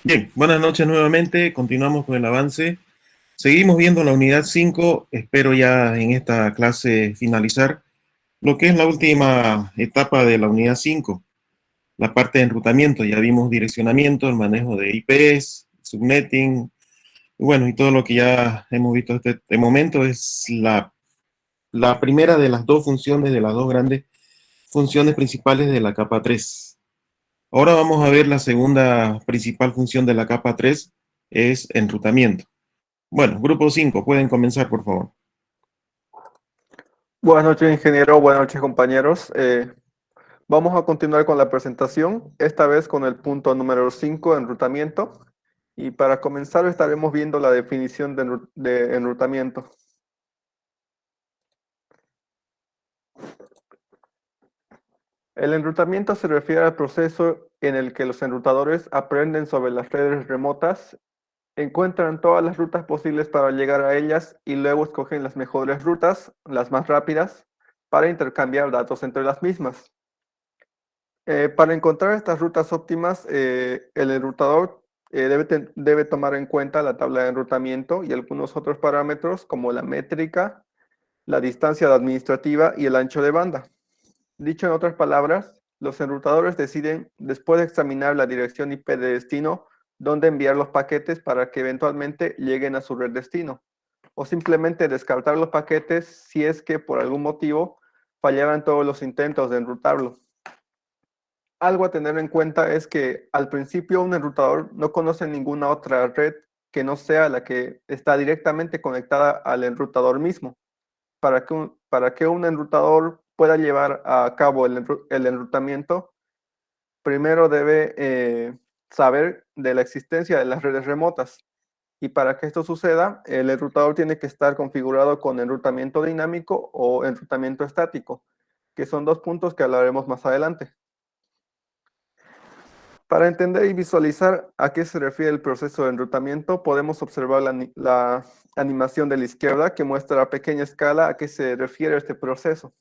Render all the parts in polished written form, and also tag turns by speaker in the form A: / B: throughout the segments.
A: Bien, buenas noches nuevamente. Continuamos con el avance. Seguimos viendo la unidad 5. Espero ya en esta clase finalizar lo que es la última etapa de la unidad 5, la parte de enrutamiento. Ya vimos direccionamiento, el manejo de IPs, subnetting, y bueno, y todo lo que ya hemos visto hasta este momento es la primera de las dos funciones, de las dos grandes funciones principales de la capa 3. Ahora vamos a ver la segunda principal función de la capa 3, es enrutamiento. Bueno, grupo 5, pueden comenzar, por favor.
B: Buenas noches, ingeniero. Buenas noches, compañeros. Vamos a continuar con la presentación, esta vez con el punto número 5, enrutamiento. Y para comenzar estaremos viendo la definición de enrutamiento. El enrutamiento se refiere al proceso en el que los enrutadores aprenden sobre las redes remotas, encuentran todas las rutas posibles para llegar a ellas y luego escogen las mejores rutas, las más rápidas, para intercambiar datos entre las mismas. Para encontrar estas rutas óptimas, el enrutador debe tomar en cuenta la tabla de enrutamiento y algunos otros parámetros como la métrica, la distancia administrativa y el ancho de banda. Dicho en otras palabras, los enrutadores deciden, después de examinar la dirección IP de destino, dónde enviar los paquetes para que eventualmente lleguen a su red destino, o simplemente descartar los paquetes si es que por algún motivo fallaran todos los intentos de enrutarlo. Algo a tener en cuenta es que al principio un enrutador no conoce ninguna otra red que no sea la que está directamente conectada al enrutador mismo. Para que un enrutador pueda llevar a cabo el enrutamiento, primero debe saber de la existencia de las redes remotas. Y para que esto suceda, el enrutador tiene que estar configurado con enrutamiento dinámico o enrutamiento estático, que son dos puntos que hablaremos más adelante. Para entender y visualizar a qué se refiere el proceso de enrutamiento, podemos observar la animación de la izquierda que muestra a pequeña escala a qué se refiere este proceso.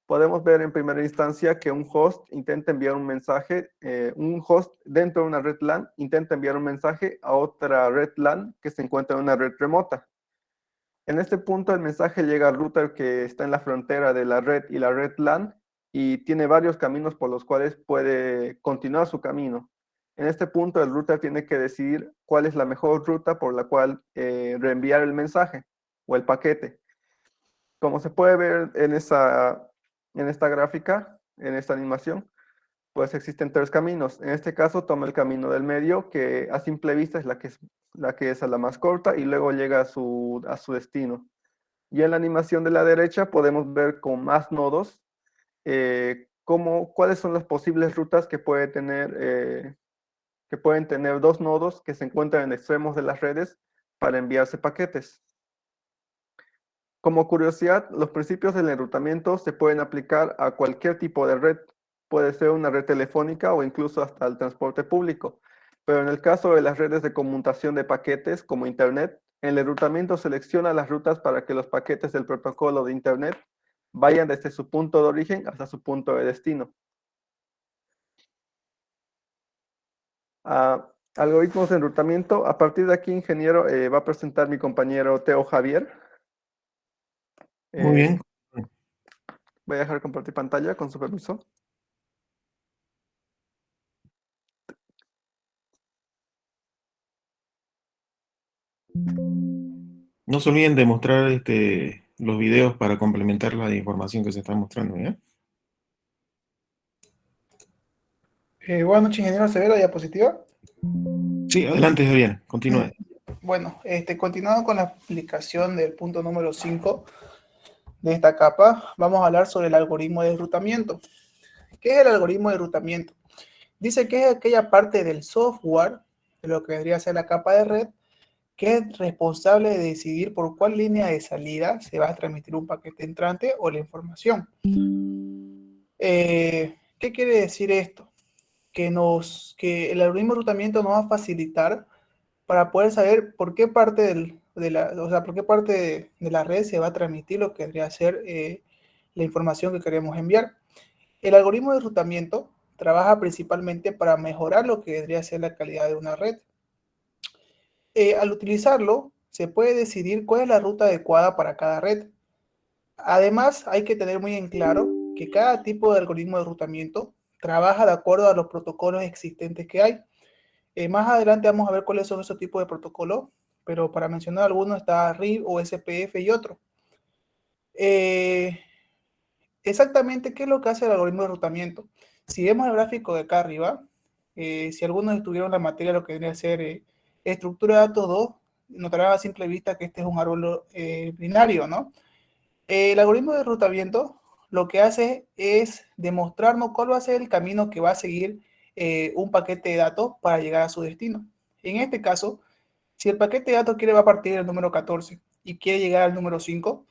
B: Podemos ver en primera instancia que un host intenta enviar un mensaje, un host dentro de una red LAN intenta enviar un mensaje a otra red LAN que se encuentra en una red remota. En este punto el mensaje llega al router que está en la frontera de la red y la red LAN y tiene varios caminos por los cuales puede continuar su camino. En este punto el router tiene que decidir cuál es la mejor ruta por la cual reenviar el mensaje o el paquete. Como se puede ver en esta gráfica, en esta animación, pues existen tres caminos. En este caso toma el camino del medio, que a simple vista es la que es la más corta y luego llega a su destino. Y en la animación de la derecha podemos ver con más nodos cuáles son las posibles rutas que pueden tener dos nodos que se encuentran en extremos de las redes para enviarse paquetes. Como curiosidad, los principios del enrutamiento se pueden aplicar a cualquier tipo de red. Puede ser una red telefónica o incluso hasta el transporte público. Pero en el caso de las redes de conmutación de paquetes como Internet, el enrutamiento selecciona las rutas para que los paquetes del protocolo de Internet vayan desde su punto de origen hasta su punto de destino. Algoritmos de enrutamiento. A partir de aquí, ingeniero, va a presentar mi compañero Teo Javier.
A: Muy
B: Eh,
A: bien.
B: Voy a dejar compartir pantalla con su permiso.
A: No se olviden de mostrar los videos para complementar la información que se está mostrando, ¿ya?
C: Buenas noches, ingeniero. ¿Se ve la diapositiva?
A: Sí, adelante, Javier, continúe.
C: Bueno, continuando con la explicación del punto número 5 de esta capa, vamos a hablar sobre el algoritmo de enrutamiento. ¿Qué es el algoritmo de enrutamiento? Dice que es aquella parte del software, de lo que vendría a ser la capa de red, que es responsable de decidir por cuál línea de salida se va a transmitir un paquete entrante o la información. ¿Qué quiere decir esto? Que el algoritmo de enrutamiento nos va a facilitar para poder saber por qué parte por qué parte de la red se va a transmitir lo que debería ser la información que queremos enviar. El algoritmo de enrutamiento trabaja principalmente para mejorar lo que vendría a ser la calidad de una red. Al utilizarlo, se puede decidir cuál es la ruta adecuada para cada red. Además, hay que tener muy en claro que cada tipo de algoritmo de enrutamiento trabaja de acuerdo a los protocolos existentes que hay. Más adelante vamos a ver cuáles son esos tipos de protocolos, pero para mencionar algunos está RIB o SPF y otro. Exactamente, ¿qué es lo que hace el algoritmo de enrutamiento? Si vemos el gráfico de acá arriba, si algunos estuvieron la materia lo que viene a ser estructura de datos 2, notarán a simple vista que este es un árbol binario, ¿no? El algoritmo de enrutamiento lo que hace es demostrarnos cuál va a ser el camino que va a seguir un paquete de datos para llegar a su destino. En este caso, si el paquete de datos va a partir del número 14 y quiere llegar al número 5,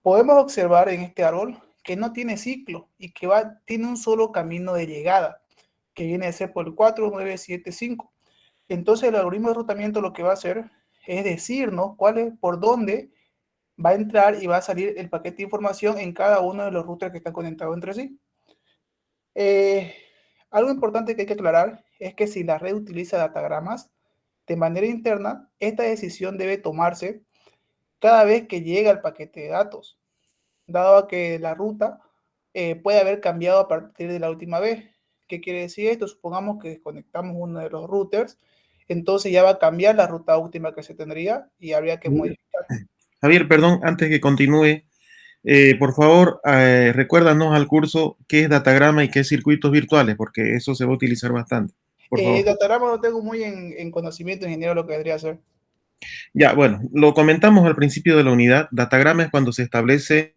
C: podemos observar en este árbol que no tiene ciclo y que tiene un solo camino de llegada, que viene a ser por el 4, 9, 7, 5. Entonces el algoritmo de enrutamiento lo que va a hacer es decirnos por dónde va a entrar y va a salir el paquete de información en cada uno de los routers que están conectados entre sí. Algo importante que hay que aclarar es que si la red utiliza datagramas de manera interna, esta decisión debe tomarse cada vez que llega el paquete de datos, dado que la ruta puede haber cambiado a partir de la última vez. ¿Qué quiere decir esto? Supongamos que desconectamos uno de los routers, entonces ya va a cambiar la ruta última que se tendría y habría que modificar.
A: Javier, perdón, antes que continúe, por favor, recuérdanos al curso qué es datagrama y qué es circuitos virtuales, porque eso se va a utilizar bastante. Por favor.
C: Datagrama lo tengo muy en conocimiento, ingeniero, lo que debería hacer.
A: Ya, bueno, lo comentamos al principio de la unidad. Datagrama es cuando se establece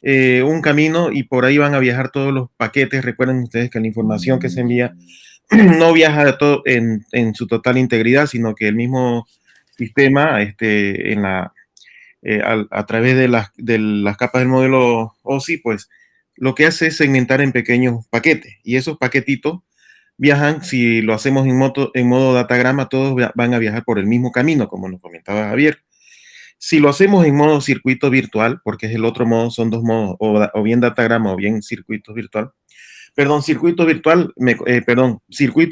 A: un camino y por ahí van a viajar todos los paquetes. Recuerden ustedes que la información que se envía no viaja de todo en su total integridad, sino que el mismo sistema a través de las capas del modelo OSI, pues lo que hace es segmentar en pequeños paquetes y esos paquetitos viajan, si lo hacemos en modo datagrama, todos van a viajar por el mismo camino, como nos comentaba Javier. Si lo hacemos en modo circuito virtual, porque es el otro modo, son dos modos, o bien datagrama o bien circuito virtual. Perdón, circuitos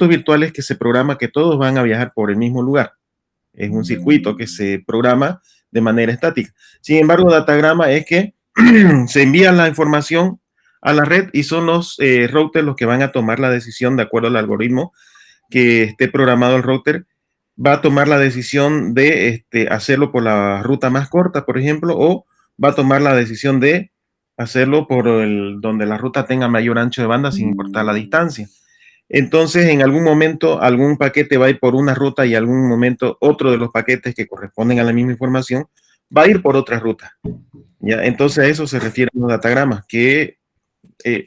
A: virtuales que se programa que todos van a viajar por el mismo lugar. Es un circuito que se programa de manera estática. Sin embargo, datagrama es que se envía la información a la red y son los routers los que van a tomar la decisión de acuerdo al algoritmo que esté programado el router. Va a tomar la decisión de hacerlo por la ruta más corta, por ejemplo, o va a tomar la decisión de hacerlo por donde la ruta tenga mayor ancho de banda sin importar la distancia. Entonces, en algún momento, algún paquete va a ir por una ruta y en algún momento otro de los paquetes que corresponden a la misma información va a ir por otra ruta. ¿Ya? Entonces, a eso se refieren los datagramas, que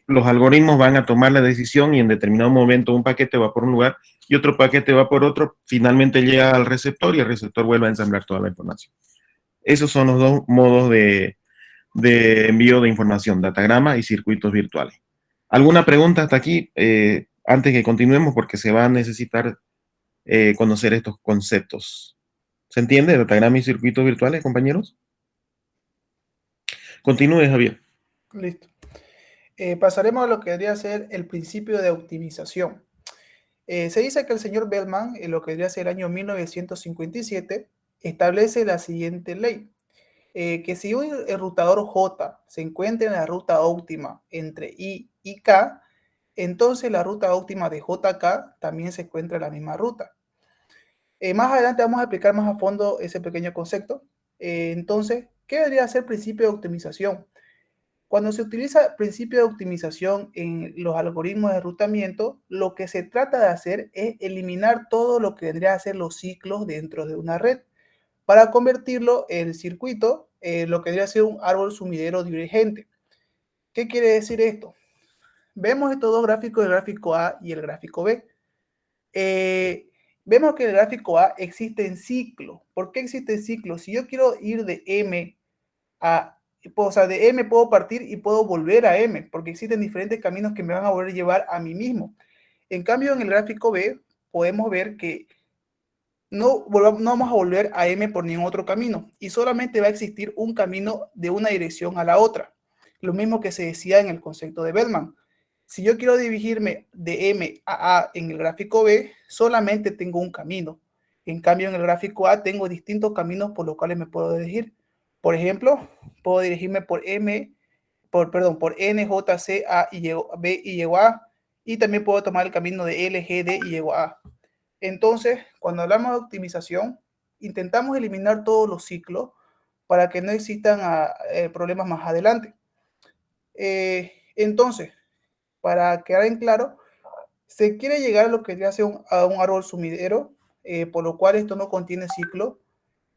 A: los algoritmos van a tomar la decisión y en determinado momento un paquete va por un lugar y otro paquete va por otro, finalmente llega al receptor y el receptor vuelve a ensamblar toda la información. Esos son los dos modos de envío de información, datagrama y circuitos virtuales. ¿Alguna pregunta hasta aquí? Antes que continuemos, porque se va a necesitar conocer estos conceptos. ¿Se entiende? Datagrama y circuitos virtuales, compañeros. Continúe, Javier.
C: Listo. Pasaremos a lo que debería ser el principio de optimización. Se dice que el señor Bellman, en lo que debería ser el año 1957, establece la siguiente ley. Que si un enrutador J se encuentra en la ruta óptima entre I y K, entonces la ruta óptima de JK también se encuentra en la misma ruta. Más adelante vamos a explicar más a fondo ese pequeño concepto. Entonces, ¿qué debería ser principio de optimización? Cuando se utiliza principio de optimización en los algoritmos de enrutamiento, lo que se trata de hacer es eliminar todo lo que vendría a ser los ciclos dentro de una red para convertirlo en circuito, lo que debería ser un árbol sumidero divergente. ¿Qué quiere decir esto? Vemos estos dos gráficos, el gráfico A y el gráfico B. Vemos que en el gráfico A existen ciclos. ¿Por qué existen ciclos? Si yo quiero ir de M a, o sea, de M puedo partir y puedo volver a M, porque existen diferentes caminos que me van a volver a llevar a mí mismo. En cambio, en el gráfico B podemos ver que no vamos a volver a M por ningún otro camino y solamente va a existir un camino de una dirección a la otra. Lo mismo que se decía en el concepto de Bellman. Si yo quiero dirigirme de M a A en el gráfico B, solamente tengo un camino. En cambio, en el gráfico A tengo distintos caminos por los cuales me puedo dirigir. Por ejemplo, puedo dirigirme por por N, J, C, A y B y llego a A. Y también puedo tomar el camino de L, G, D y llego a A. Entonces, cuando hablamos de optimización, intentamos eliminar todos los ciclos para que no existan problemas más adelante. Entonces, para quedar en claro, se quiere llegar a lo que ya sea a un árbol sumidero, por lo cual esto no contiene ciclo,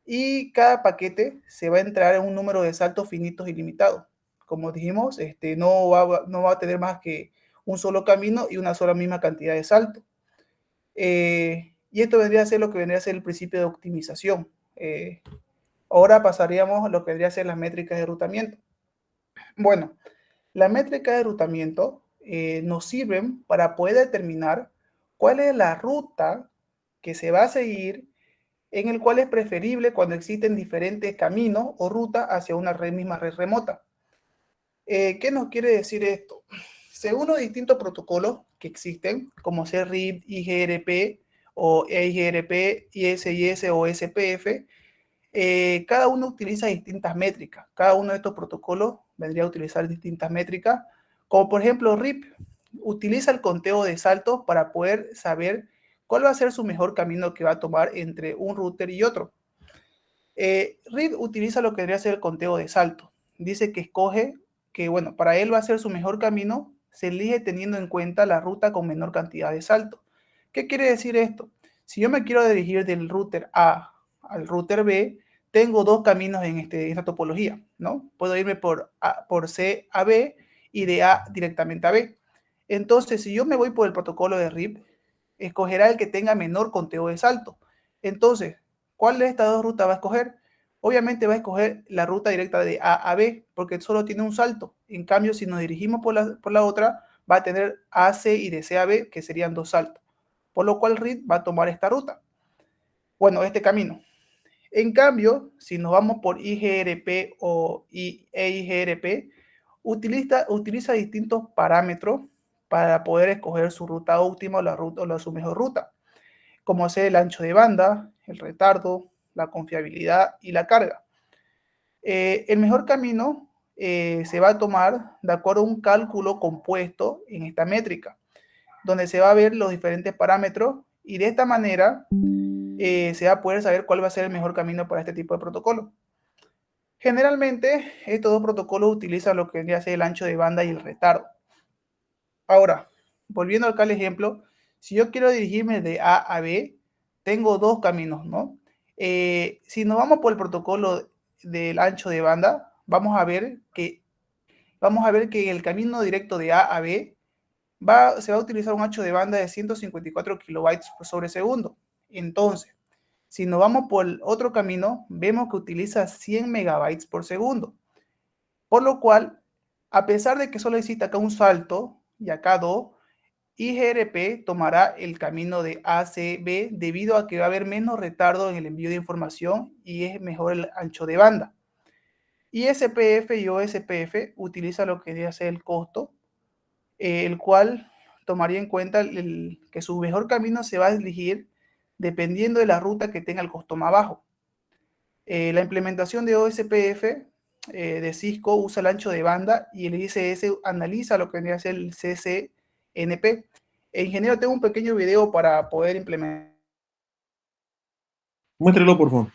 C: y cada paquete se va a entrar en un número de saltos finitos ilimitados. Como dijimos, no va a tener más que un solo camino y una sola misma cantidad de saltos. Y esto vendría a ser lo que vendría a ser el principio de optimización. Ahora pasaríamos a lo que vendría a ser las métricas de enrutamiento. Bueno, las métricas de enrutamiento nos sirven para poder determinar cuál es la ruta que se va a seguir, en el cual es preferible cuando existen diferentes caminos o rutas hacia una misma red remota. ¿Qué nos quiere decir esto? Según los distintos protocolos que existen, como ser RIP, IGRP o EIGRP, ISIS o SPF, cada uno utiliza distintas métricas. Cada uno de estos protocolos vendría a utilizar distintas métricas, como por ejemplo RIP utiliza el conteo de saltos para poder saber cuál va a ser su mejor camino que va a tomar entre un router y otro. RIP utiliza lo que debería ser el conteo de saltos. Dice que escoge que, bueno, para él va a ser su mejor camino, se elige teniendo en cuenta la ruta con menor cantidad de saltos. ¿Qué quiere decir esto? Si yo me quiero dirigir del router A al router B, tengo dos caminos en esta topología, ¿no? Puedo irme por C a B y de A directamente a B. Entonces, si yo me voy por el protocolo de RIP, escogerá el que tenga menor conteo de salto. Entonces, ¿cuál de estas dos rutas va a escoger? Obviamente va a escoger la ruta directa de A a B, porque solo tiene un salto. En cambio, si nos dirigimos por la otra, va a tener AC y de C a B, que serían dos saltos. Por lo cual RIP va a tomar esta ruta. Bueno, este camino. En cambio, si nos vamos por IGRP o EIGRP, utiliza distintos parámetros para poder escoger su ruta óptima o su mejor ruta, como ser el ancho de banda, el retardo, la confiabilidad y la carga. El mejor camino se va a tomar de acuerdo a un cálculo compuesto en esta métrica, donde se va a ver los diferentes parámetros y de esta manera se va a poder saber cuál va a ser el mejor camino para este tipo de protocolo. Generalmente, estos dos protocolos utilizan lo que vendría a ser el ancho de banda y el retardo. Ahora, volviendo acá al ejemplo, si yo quiero dirigirme de A a B, tengo dos caminos, ¿no? Si nos vamos por el protocolo del ancho de banda, vamos a ver que en el camino directo de A a B se va a utilizar un ancho de banda de 154 kilobytes por sobre segundo. Entonces, si nos vamos por el otro camino, vemos que utiliza 100 megabytes por segundo. Por lo cual, a pesar de que solo existe acá un salto y acá dos, IGRP tomará el camino de ACB debido a que va a haber menos retardo en el envío de información y es mejor el ancho de banda. Y SPF y OSPF utiliza lo que debe ser el costo, el cual tomaría en cuenta que su mejor camino se va a elegir dependiendo de la ruta que tenga el costo más bajo. La implementación de OSPF de Cisco usa el ancho de banda y el ICS analiza lo que vendría a ser el CCNP. Ingeniero, tengo un pequeño video para poder implementar
A: Muéstrelo, por favor.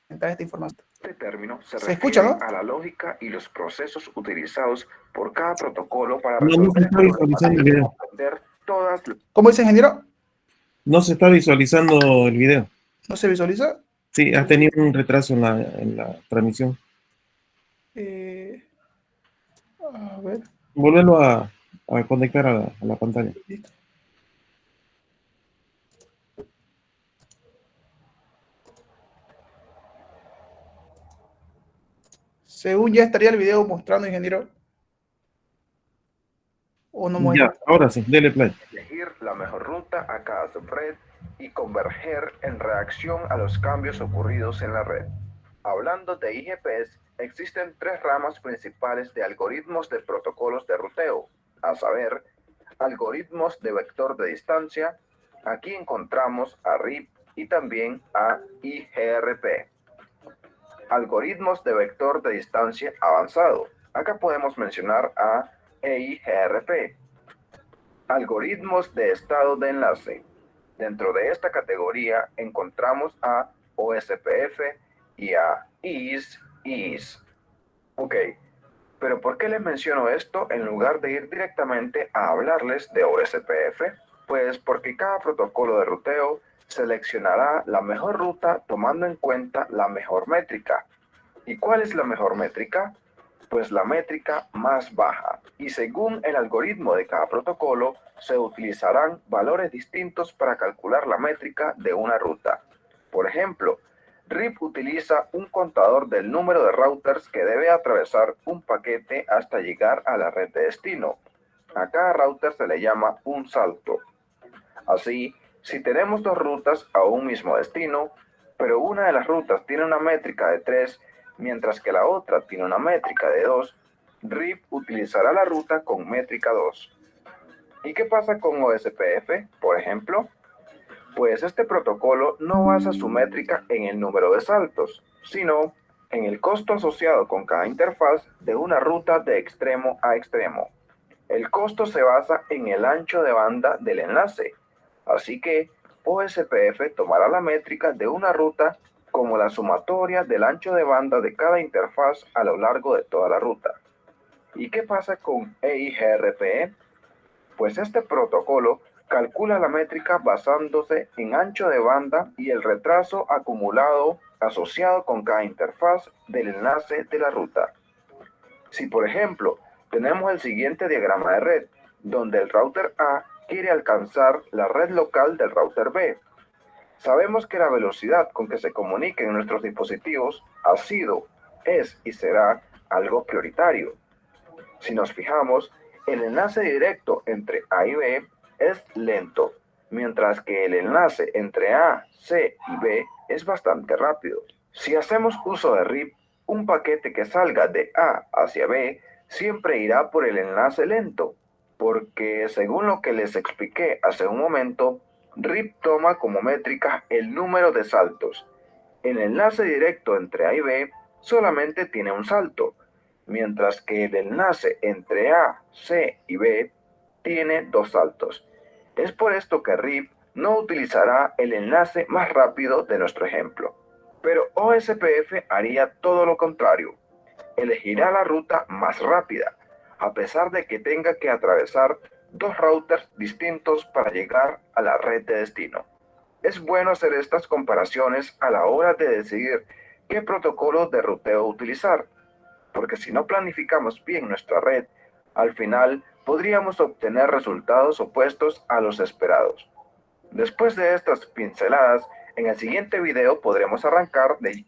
C: esta información.
D: Este término se
C: ¿Se
D: refiere
C: escucha, no?
D: a la lógica y los procesos utilizados por cada protocolo para
A: No, no se
D: resolver
A: está visualizando el video.
D: todas.
C: ¿Cómo dice, ingeniero?
A: No se está visualizando el video.
C: ¿No se visualiza?
A: Sí, has tenido un retraso en la transmisión.
C: A ver.
A: Volverlo a conectar a la pantalla.
C: Listo. Según ya estaría el video mostrando, ingeniero. ¿O no muestra?
A: Ya, ahora sí, dele play.
D: Elegir la mejor ruta a cada subred y converger en reacción a los cambios ocurridos en la red. Hablando de IGPs, existen tres ramas principales de algoritmos de protocolos de ruteo: a saber, algoritmos de vector de distancia. Aquí encontramos a RIP y también a IGRP. Algoritmos de vector de distancia avanzado. Acá podemos mencionar a EIGRP. Algoritmos de estado de enlace. Dentro de esta categoría encontramos a OSPF y a IS. Ok, pero ¿por qué les menciono esto en lugar de ir directamente a hablarles de OSPF? Pues porque cada protocolo de ruteo seleccionará la mejor ruta tomando en cuenta la mejor métrica. ¿Y cuál es la mejor métrica? Pues la métrica más baja. Y según el algoritmo de cada protocolo, se utilizarán valores distintos para calcular la métrica de una ruta. Por ejemplo, RIP utiliza un contador del número de routers que debe atravesar un paquete hasta llegar a la red de destino. A cada router se le llama un salto. Así, si tenemos dos rutas a un mismo destino, pero una de las rutas tiene una métrica de 3, mientras que la otra tiene una métrica de 2, RIP utilizará la ruta con métrica 2. ¿Y qué pasa con OSPF, por ejemplo? Pues este protocolo no basa su métrica en el número de saltos, sino en el costo asociado con cada interfaz de una ruta de extremo a extremo. El costo se basa en el ancho de banda del enlace, así que OSPF tomará la métrica de una ruta como la sumatoria del ancho de banda de cada interfaz a lo largo de toda la ruta. ¿Y qué pasa con EIGRP? Pues este protocolo calcula la métrica basándose en ancho de banda y el retraso acumulado asociado con cada interfaz del enlace de la ruta. Si por ejemplo tenemos el siguiente diagrama de red, donde el router A quiere alcanzar la red local del router B. Sabemos que la velocidad con que se comuniquen nuestros dispositivos ha sido, es y será algo prioritario. Si nos fijamos, el enlace directo entre A y B es lento, mientras que el enlace entre A, C y B es bastante rápido. Si hacemos uso de RIP, un paquete que salga de A hacia B siempre irá por el enlace lento, porque según lo que les expliqué hace un momento, RIP toma como métrica el número de saltos. El enlace directo entre A y B solamente tiene un salto, mientras que el enlace entre A, C y B tiene 2 saltos. Es por esto que RIP no utilizará el enlace más rápido de nuestro ejemplo. Pero OSPF haría todo lo contrario. Elegirá la ruta más rápida, a pesar de que tenga que atravesar 2 routers distintos para llegar a la red de destino. Es bueno hacer estas comparaciones a la hora de decidir qué protocolo de ruteo utilizar, porque si no planificamos bien nuestra red, al final podríamos obtener resultados opuestos a los esperados. Después de estas pinceladas, en el siguiente video podremos arrancar de...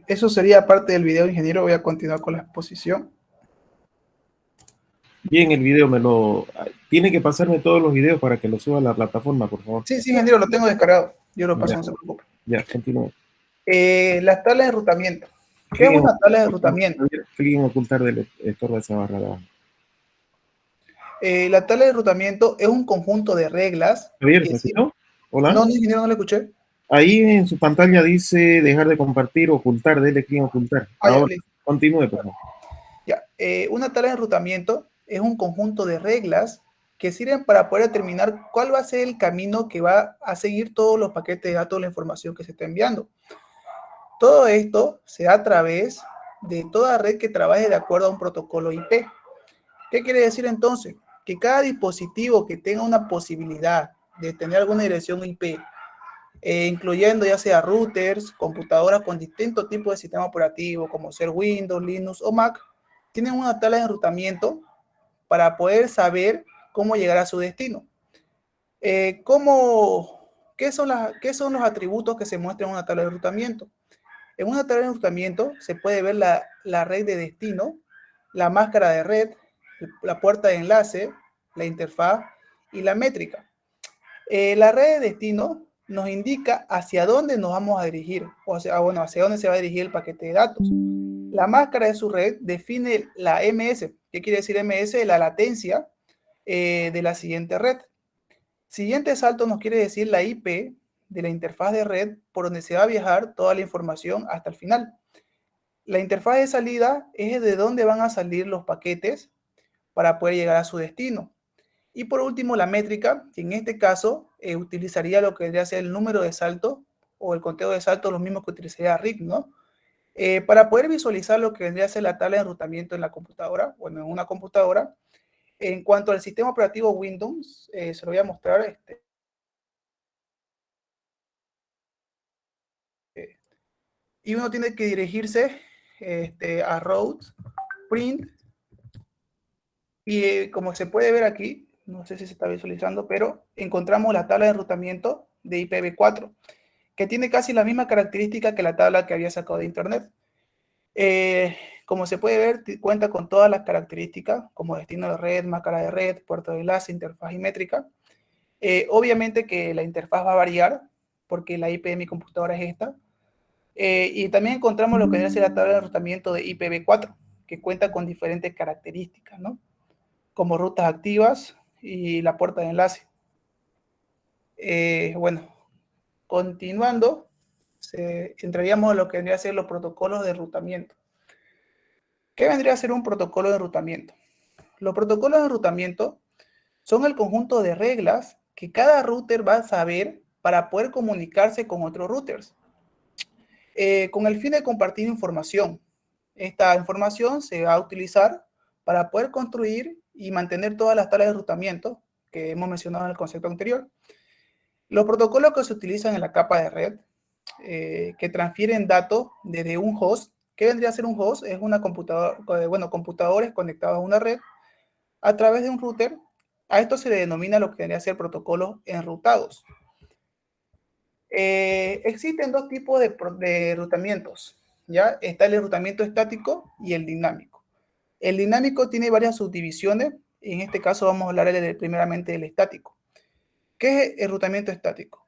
C: Eso sería parte del video, ingeniero. Voy a continuar con la exposición.
A: Bien, el video tiene que pasarme todos los videos para que lo suba a la plataforma, por favor.
C: Sí, ingeniero, lo tengo descargado. Yo lo paso, no se preocupe.
A: Ya, continúe.
C: Las tablas de enrutamiento. ¿Qué es una tabla de enrutamiento?
A: Clic en ocultar del lector de esa barra de abajo.
C: La tabla de enrutamiento es un conjunto de reglas.
A: Javier, ¿me escuchó? Hola.
C: No, ingeniero, no le escuché.
A: Ahí en su pantalla dice dejar de compartir, ocultar, dele clic en ocultar. Ahora, continúe, por favor.
C: Ya, una tabla de enrutamiento es un conjunto de reglas que sirven para poder determinar cuál va a ser el camino que va a seguir todos los paquetes de datos, la información que se está enviando. Todo esto se da a través de toda red que trabaje de acuerdo a un protocolo IP. ¿Qué quiere decir entonces? Que cada dispositivo que tenga una posibilidad de tener alguna dirección IP, incluyendo ya sea routers, computadoras con distintos tipos de sistema operativo, como ser Windows, Linux o Mac, tienen una tabla de enrutamiento para poder saber cómo llegar a su destino. ¿Qué son los atributos que se muestran en una tabla de enrutamiento? En una tabla de enrutamiento se puede ver la red de destino, la máscara de red, la puerta de enlace, la interfaz y la métrica. La red de destino nos indica hacia dónde nos vamos a dirigir, hacia dónde se va a dirigir el paquete de datos. La máscara de su red define la MS, que ¿Qué quiere decir MS? La latencia de la siguiente red. Siguiente salto nos quiere decir la IP de la interfaz de red por donde se va a viajar toda la información hasta el final. La interfaz de salida es de donde van a salir los paquetes para poder llegar a su destino. Y por último, la métrica, que en este caso utilizaría lo que vendría a ser el número de salto o el conteo de salto, lo mismo que utilizaría RIP, ¿no? Para poder visualizar lo que vendría a ser la tabla de enrutamiento en la computadora, bueno, en una computadora, en cuanto al sistema operativo Windows, se lo voy a mostrar. Y uno tiene que dirigirse a route print. Y como se puede ver aquí, no sé si se está visualizando, pero encontramos la tabla de enrutamiento de IPv4, que tiene casi la misma característica que la tabla que había sacado de internet. Como se puede ver, cuenta con todas las características, como destino de red, máscara de red, puerto de enlace, interfaz y métrica. Obviamente que la interfaz va a variar, porque la IP de mi computadora es esta. Y también encontramos lo que es la tabla de enrutamiento de IPv4, que cuenta con diferentes características, ¿no? Como rutas activas y la puerta de enlace. Bueno, continuando, entraríamos en lo que vendría a ser los protocolos de enrutamiento. ¿Qué vendría a ser un protocolo de enrutamiento? Los protocolos de enrutamiento son el conjunto de reglas que cada router va a saber para poder comunicarse con otros routers, con el fin de compartir información. Esta información se va a utilizar para poder construir y mantener todas las tablas de enrutamiento que hemos mencionado en el concepto anterior. Los protocolos que se utilizan en la capa de red, que transfieren datos desde un host. ¿Qué vendría a ser un host? Es una computadora, computadores conectados a una red a través de un router. A esto se le denomina lo que vendría a ser protocolos enrutados. Existen dos tipos de enrutamientos, ¿ya? Está el enrutamiento estático y el dinámico. El dinámico tiene varias subdivisiones. En este caso vamos a hablar primeramente del estático. ¿Qué es enrutamiento estático?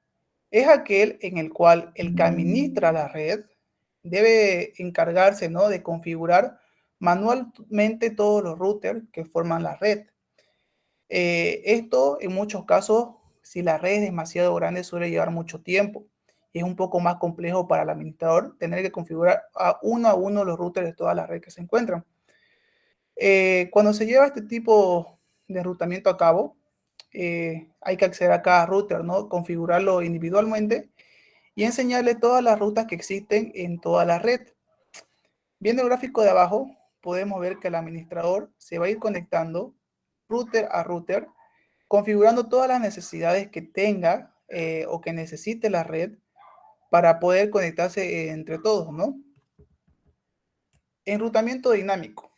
C: Es aquel en el cual el que administra la red debe encargarse, ¿no?, de configurar manualmente todos los routers que forman la red. Esto en muchos casos, si la red es demasiado grande, suele llevar mucho tiempo. Y es un poco más complejo para el administrador tener que configurar a uno los routers de toda la red que se encuentran. Cuando se lleva este tipo de enrutamiento a cabo, hay que acceder a cada router, ¿no?, configurarlo individualmente y enseñarle todas las rutas que existen en toda la red. Viendo el gráfico de abajo, podemos ver que el administrador se va a ir conectando router a router, configurando todas las necesidades que tenga o que necesite la red para poder conectarse entre todos, ¿no? Enrutamiento dinámico.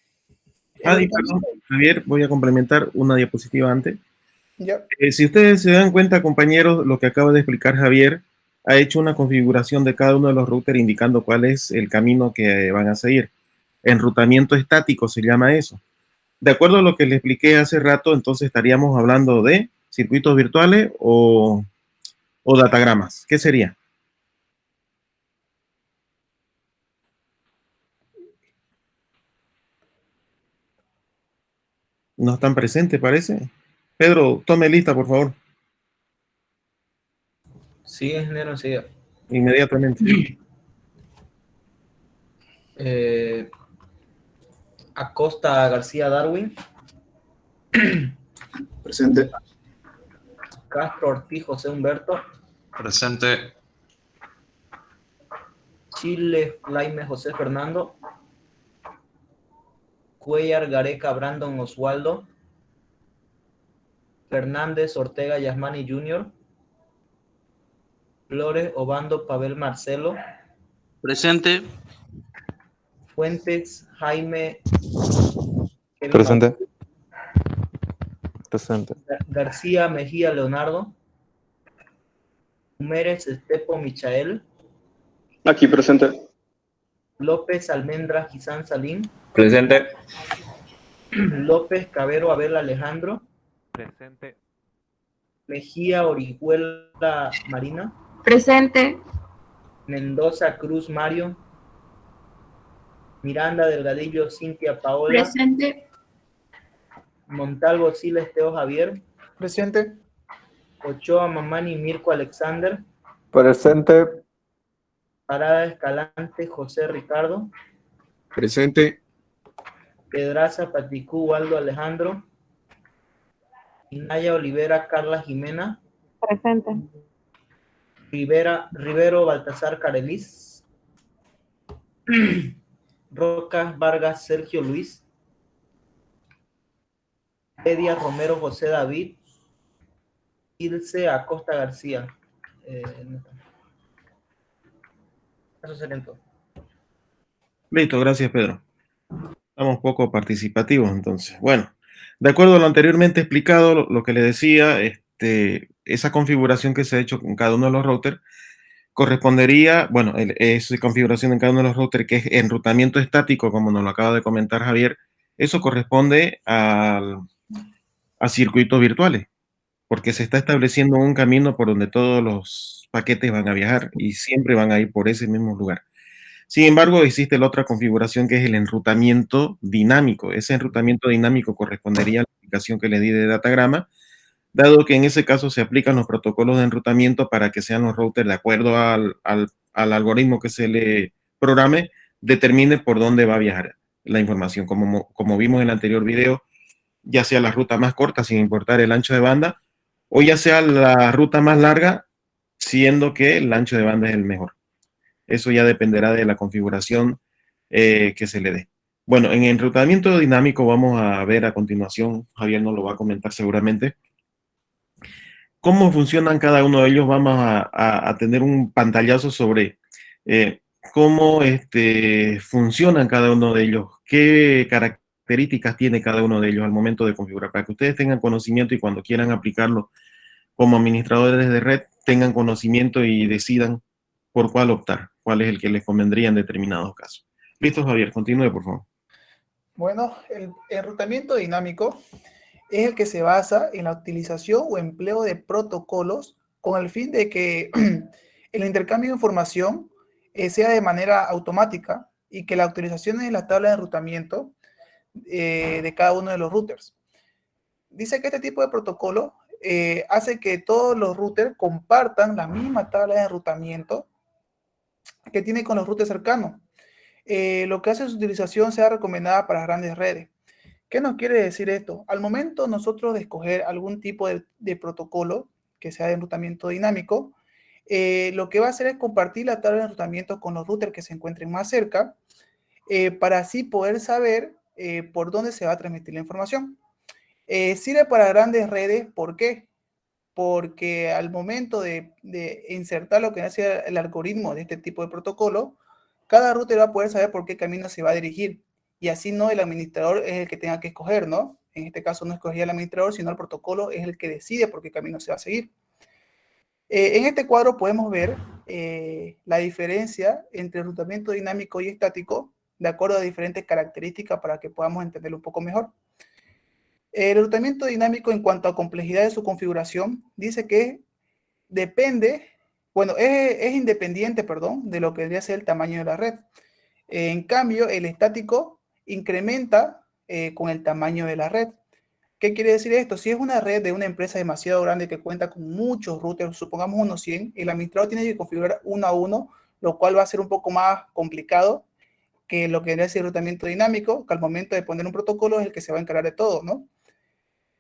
A: Perdón, Javier, voy a complementar una diapositiva antes.
C: Ya.
A: Si ustedes se dan cuenta, compañeros, lo que acaba de explicar Javier, ha hecho una configuración de cada uno de los routers indicando cuál es el camino que van a seguir. Enrutamiento estático se llama eso. De acuerdo a lo que les expliqué hace rato, entonces estaríamos hablando de circuitos virtuales o datagramas. ¿Qué sería? No están presentes, parece. Pedro, tome lista, por favor.
E: Sí, ingeniero, sí.
A: Inmediatamente.
E: Acosta García Darwin.
F: Presente.
E: Castro Ortiz José Humberto.
G: Presente.
E: Chile Jaime José Fernando. Cuellar Gareca Brandon Oswaldo. Fernández Ortega Yasmani Jr. Flores Obando Pavel Marcelo.
H: Presente.
E: Fuentes Jaime Kevin
I: Presente. Presente.
E: García Mejía Leonardo. Humérez Estepo Michael.
F: Aquí presente.
E: López Almendra Gizán Salim.
J: Presente.
E: López Cabero Abel Alejandro.
K: Presente.
E: Mejía Orihuela Marina.
L: Presente.
E: Mendoza Cruz Mario. Miranda Delgadillo Cintia Paola.
L: Presente.
E: Montalvo Siles Teo Javier,
C: Presente.
E: Ochoa Mamani Mirko Alexander,
B: Presente.
E: Parada Escalante José Ricardo,
G: Presente.
E: Pedraza Paticú Waldo Alejandro, Inaya Olivera Carla Jimena,
I: Presente.
E: Rivero Baltasar Carelis, Rocas Vargas Sergio Luis, Edia Romero José David, Ilse Acosta García. Eso sería todo.
A: Listo, gracias, Pedro. Estamos poco participativos, entonces. Bueno, de acuerdo a lo anteriormente explicado, lo que le decía, esa configuración que se ha hecho con cada uno de los routers correspondería, bueno, esa configuración en cada uno de los routers que es enrutamiento estático, como nos lo acaba de comentar Javier, eso corresponde a circuitos virtuales, porque se está estableciendo un camino por donde todos los paquetes van a viajar y siempre van a ir por ese mismo lugar. Sin embargo, existe la otra configuración que es el enrutamiento dinámico. Ese enrutamiento dinámico correspondería a la aplicación que le di de datagrama, dado que en ese caso se aplican los protocolos de enrutamiento para que sean los routers de acuerdo al algoritmo que se le programe, determine por dónde va a viajar la información. Como vimos en el anterior video, ya sea la ruta más corta sin importar el ancho de banda, o ya sea la ruta más larga, siendo que el ancho de banda es el mejor. Eso ya dependerá de la configuración que se le dé. Bueno, en enrutamiento dinámico vamos a ver a continuación, Javier nos lo va a comentar seguramente, cómo funcionan cada uno de ellos. Vamos a tener un pantallazo sobre cómo funcionan cada uno de ellos, qué características tiene cada uno de ellos al momento de configurar, para que ustedes tengan conocimiento y cuando quieran aplicarlo como administradores de red, tengan conocimiento y decidan por cuál optar, cuál es el que les convendría en determinados casos. Listo, Javier, continúe, por favor.
C: Bueno, el enrutamiento dinámico es el que se basa en la utilización o empleo de protocolos con el fin de que el intercambio de información sea de manera automática y que las actualizaciones en la tabla de enrutamiento de cada uno de los routers. Dice que este tipo de protocolo hace que todos los routers compartan la misma tabla de enrutamiento que tiene con los routers cercanos, lo que hace su utilización sea recomendada para grandes redes. ¿Qué nos quiere decir esto? Al momento nosotros de escoger algún tipo de protocolo que sea de enrutamiento dinámico, lo que va a hacer es compartir la tabla de enrutamiento con los routers que se encuentren más cerca, para así poder saber por dónde se va a transmitir la información. Sirve para grandes redes, ¿por qué? Porque al momento de insertar lo que es el algoritmo de este tipo de protocolo, cada router va a poder saber por qué camino se va a dirigir. Y así no el administrador es el que tenga que escoger, ¿no? En este caso no escogería el administrador, sino el protocolo es el que decide por qué camino se va a seguir. En este cuadro podemos ver la diferencia entre enrutamiento dinámico y estático, de acuerdo a diferentes características para que podamos entenderlo un poco mejor. El enrutamiento dinámico en cuanto a complejidad de su configuración dice que depende, bueno, es independiente, perdón, de lo que debería ser el tamaño de la red. En cambio, el estático incrementa con el tamaño de la red. ¿Qué quiere decir esto? Si es una red de una empresa demasiado grande que cuenta con muchos routers, supongamos unos 100, el administrador tiene que configurar uno a uno, lo cual va a ser un poco más complicado que lo que debería ser el enrutamiento dinámico, que al momento de poner un protocolo es el que se va a encargar de todo, ¿no?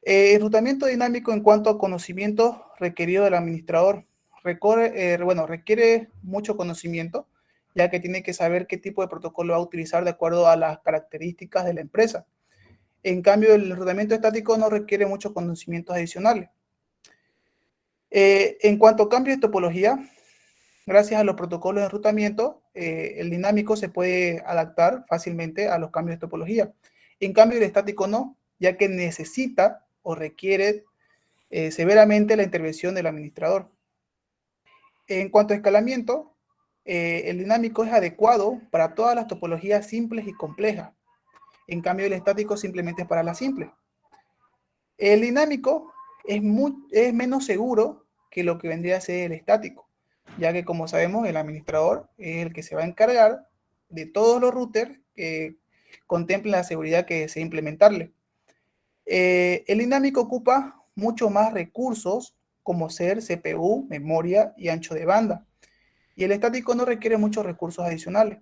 C: Enrutamiento dinámico en cuanto a conocimiento requerido del administrador. Requiere mucho conocimiento, ya que tiene que saber qué tipo de protocolo va a utilizar de acuerdo a las características de la empresa. En cambio, el enrutamiento estático no requiere muchos conocimientos adicionales. En cuanto a cambio de topología, gracias a los protocolos de enrutamiento, el dinámico se puede adaptar fácilmente a los cambios de topología. En cambio, el estático no, ya que necesita o requiere severamente la intervención del administrador. En cuanto a escalamiento, el dinámico es adecuado para todas las topologías simples y complejas. En cambio, el estático simplemente es para las simples. El dinámico es menos seguro que lo que vendría a ser el estático, ya que, como sabemos, el administrador es el que se va a encargar de todos los routers que contemplen la seguridad que desea implementarle. El dinámico ocupa mucho más recursos como ser CPU, memoria y ancho de banda. Y el estático no requiere muchos recursos adicionales.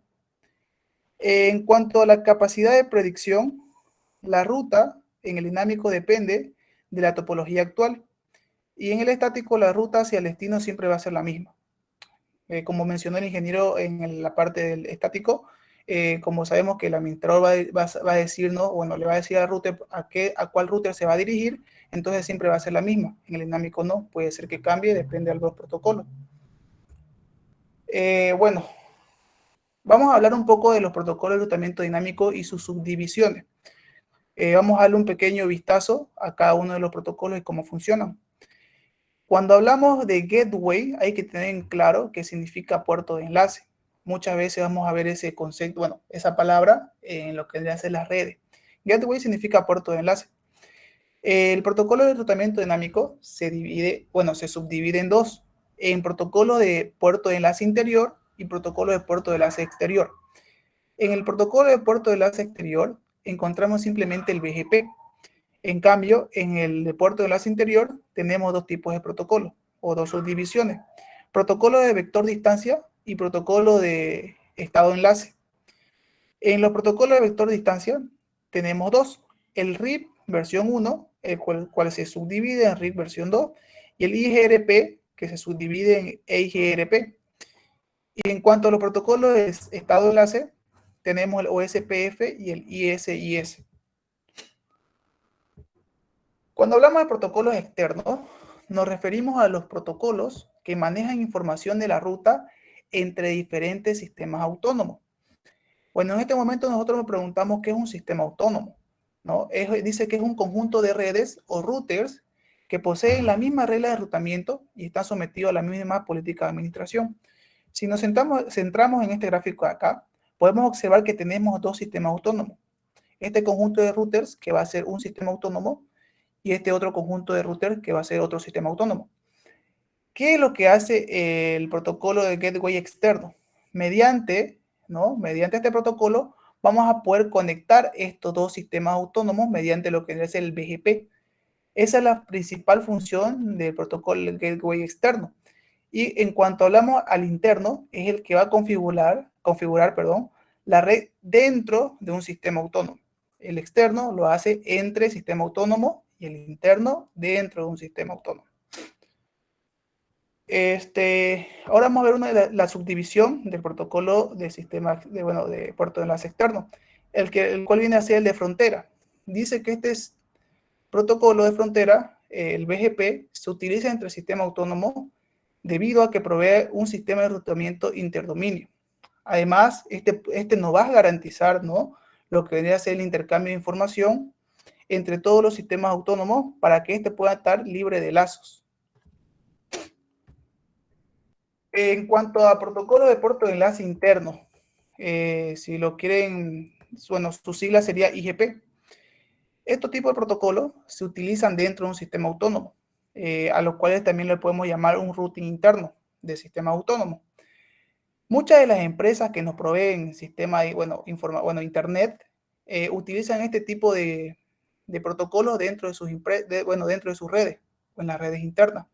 C: En cuanto a la capacidad de predicción, la ruta en el dinámico depende de la topología actual. Y en el estático la ruta hacia el destino siempre va a ser la misma. Como mencionó el ingeniero en la parte del estático, como sabemos que el administrador va a decirnos, bueno, le va a decir al router a cuál router se va a dirigir, entonces siempre va a ser la misma. En el dinámico no, puede ser que cambie, depende de los protocolos. Bueno, vamos a hablar un poco de los protocolos de enrutamiento dinámico y sus subdivisiones. Vamos a darle un pequeño vistazo a cada uno de los protocolos y cómo funcionan. Cuando hablamos de gateway, hay que tener en claro qué significa puerto de enlace. Muchas veces vamos a ver ese concepto, bueno, esa palabra en lo que le hace las redes. Gateway significa puerto de enlace. El protocolo de enrutamiento dinámico se subdivide en dos, en protocolo de puerto de enlace interior y protocolo de puerto de enlace exterior. En el protocolo de puerto de enlace exterior encontramos simplemente el BGP. En cambio, en el de puerto de enlace interior tenemos dos tipos de protocolos o dos subdivisiones. Protocolo de vector distancia y protocolo de estado enlace. En los protocolos de vector distancia tenemos dos. El RIP versión 1, el cual se subdivide en RIP versión 2, y el IGRP, que se subdivide en EIGRP. Y en cuanto a los protocolos de estado enlace, tenemos el OSPF y el ISIS. Cuando hablamos de protocolos externos, nos referimos a los protocolos que manejan información de la ruta entre diferentes sistemas autónomos. Bueno, en este momento nosotros nos preguntamos qué es un sistema autónomo, ¿no? Dice que es un conjunto de redes o routers que poseen la misma regla de enrutamiento y están sometidos a la misma política de administración. Si nos centramos en este gráfico de acá, podemos observar que tenemos dos sistemas autónomos. Este conjunto de routers que va a ser un sistema autónomo y este otro conjunto de routers que va a ser otro sistema autónomo. ¿Qué es lo que hace el protocolo de gateway externo? Mediante este protocolo vamos a poder conectar estos dos sistemas autónomos mediante lo que es el BGP. Esa es la principal función del protocolo del gateway externo. Y en cuanto hablamos al interno, es el que va a configurar la red dentro de un sistema autónomo. El externo lo hace entre sistema autónomo y el interno dentro de un sistema autónomo. Ahora vamos a ver la subdivisión del protocolo de de puerto de enlace externo, el cual viene a ser el de frontera. Dice que este protocolo de frontera, el BGP, se utiliza entre sistemas autónomos debido a que provee un sistema de enrutamiento interdominio. Además, este nos va a garantizar, ¿no?, lo que vendría a ser el intercambio de información entre todos los sistemas autónomos para que este pueda estar libre de lazos. En cuanto a protocolo de puerto de enlace interno, si lo quieren, bueno, su sigla sería IGP. Estos tipos de protocolos se utilizan dentro de un sistema autónomo, a los cuales también le podemos llamar un routing interno de sistema autónomo. Muchas de las empresas que nos proveen sistema internet utilizan este tipo de protocolos dentro de sus redes o en las redes internas.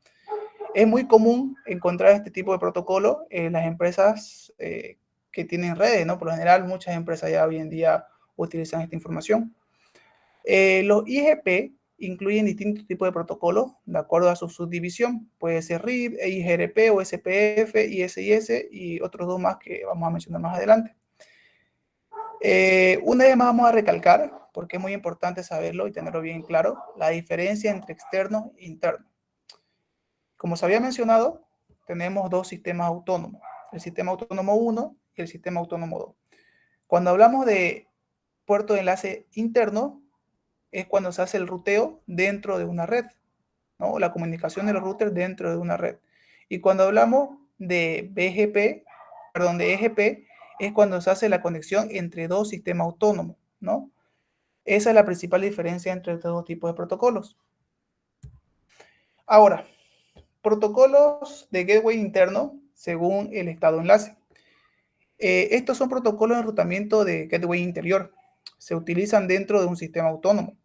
C: Es muy común encontrar este tipo de protocolo en las empresas que tienen redes, ¿no? Por lo general, muchas empresas ya hoy en día utilizan esta información. Los IGP incluyen distintos tipos de protocolos de acuerdo a su subdivisión. Puede ser RIP, EIGRP, OSPF, ISIS y otros dos más que vamos a mencionar más adelante. Una vez más vamos a recalcar, porque es muy importante saberlo y tenerlo bien claro, la diferencia entre externo e interno. Como se había mencionado, tenemos dos sistemas autónomos, el sistema autónomo 1 y el sistema autónomo 2. Cuando hablamos de puerto de enlace interno, es cuando se hace el ruteo dentro de una red, ¿no? La comunicación de los routers dentro de una red. Y cuando hablamos de EGP, es cuando se hace la conexión entre dos sistemas autónomos, ¿no? Esa es la principal diferencia entre estos dos tipos de protocolos. Ahora, protocolos de gateway interno según el estado enlace. Estos son protocolos de enrutamiento de gateway interior. Se utilizan dentro de un sistema autónomo.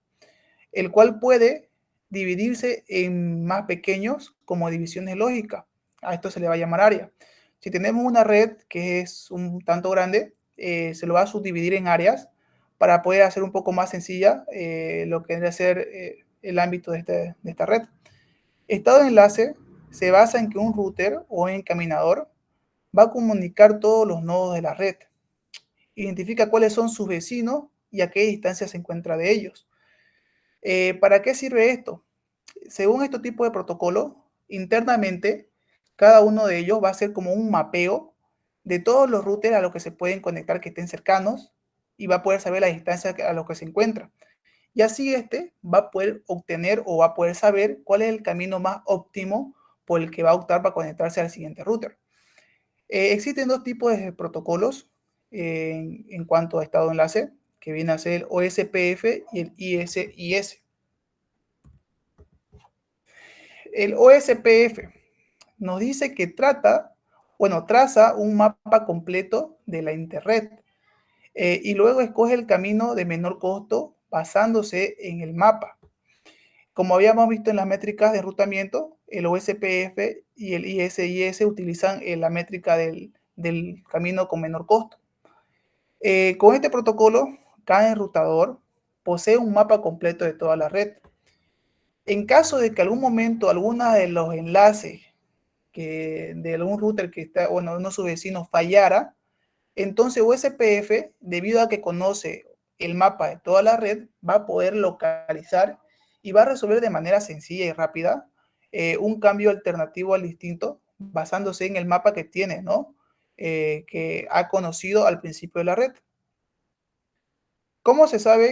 C: el cual puede dividirse en más pequeños como divisiones lógicas. A esto se le va a llamar área. Si tenemos una red que es un tanto grande, se lo va a subdividir en áreas para poder hacer un poco más sencilla lo que debe ser el ámbito de esta red. Estado de enlace se basa en que un router o encaminador va a comunicar todos los nodos de la red. Identifica cuáles son sus vecinos y a qué distancia se encuentra de ellos. ¿Para qué sirve esto? Según este tipo de protocolo, internamente, cada uno de ellos va a ser como un mapeo de todos los routers a los que se pueden conectar que estén cercanos y va a poder saber la distancia a los que se encuentran. Y así este va a poder obtener o va a poder saber cuál es el camino más óptimo por el que va a optar para conectarse al siguiente router. Existen dos tipos de protocolos en cuanto a estado de enlace, que viene a ser el OSPF y el ISIS. El OSPF nos dice que traza un mapa completo de la Internet y luego escoge el camino de menor costo basándose en el mapa. Como habíamos visto en las métricas de enrutamiento, el OSPF y el ISIS utilizan la métrica del camino con menor costo. Con este protocolo, cada enrutador posee un mapa completo de toda la red. En caso de que algún momento alguno de los enlaces de algún router que está, bueno, uno de sus vecinos fallara, entonces OSPF, debido a que conoce el mapa de toda la red, va a poder localizar y va a resolver de manera sencilla y rápida un cambio alternativo al distinto basándose en el mapa que tiene, ¿no? Que ha conocido al principio de la red. ¿Cómo se sabe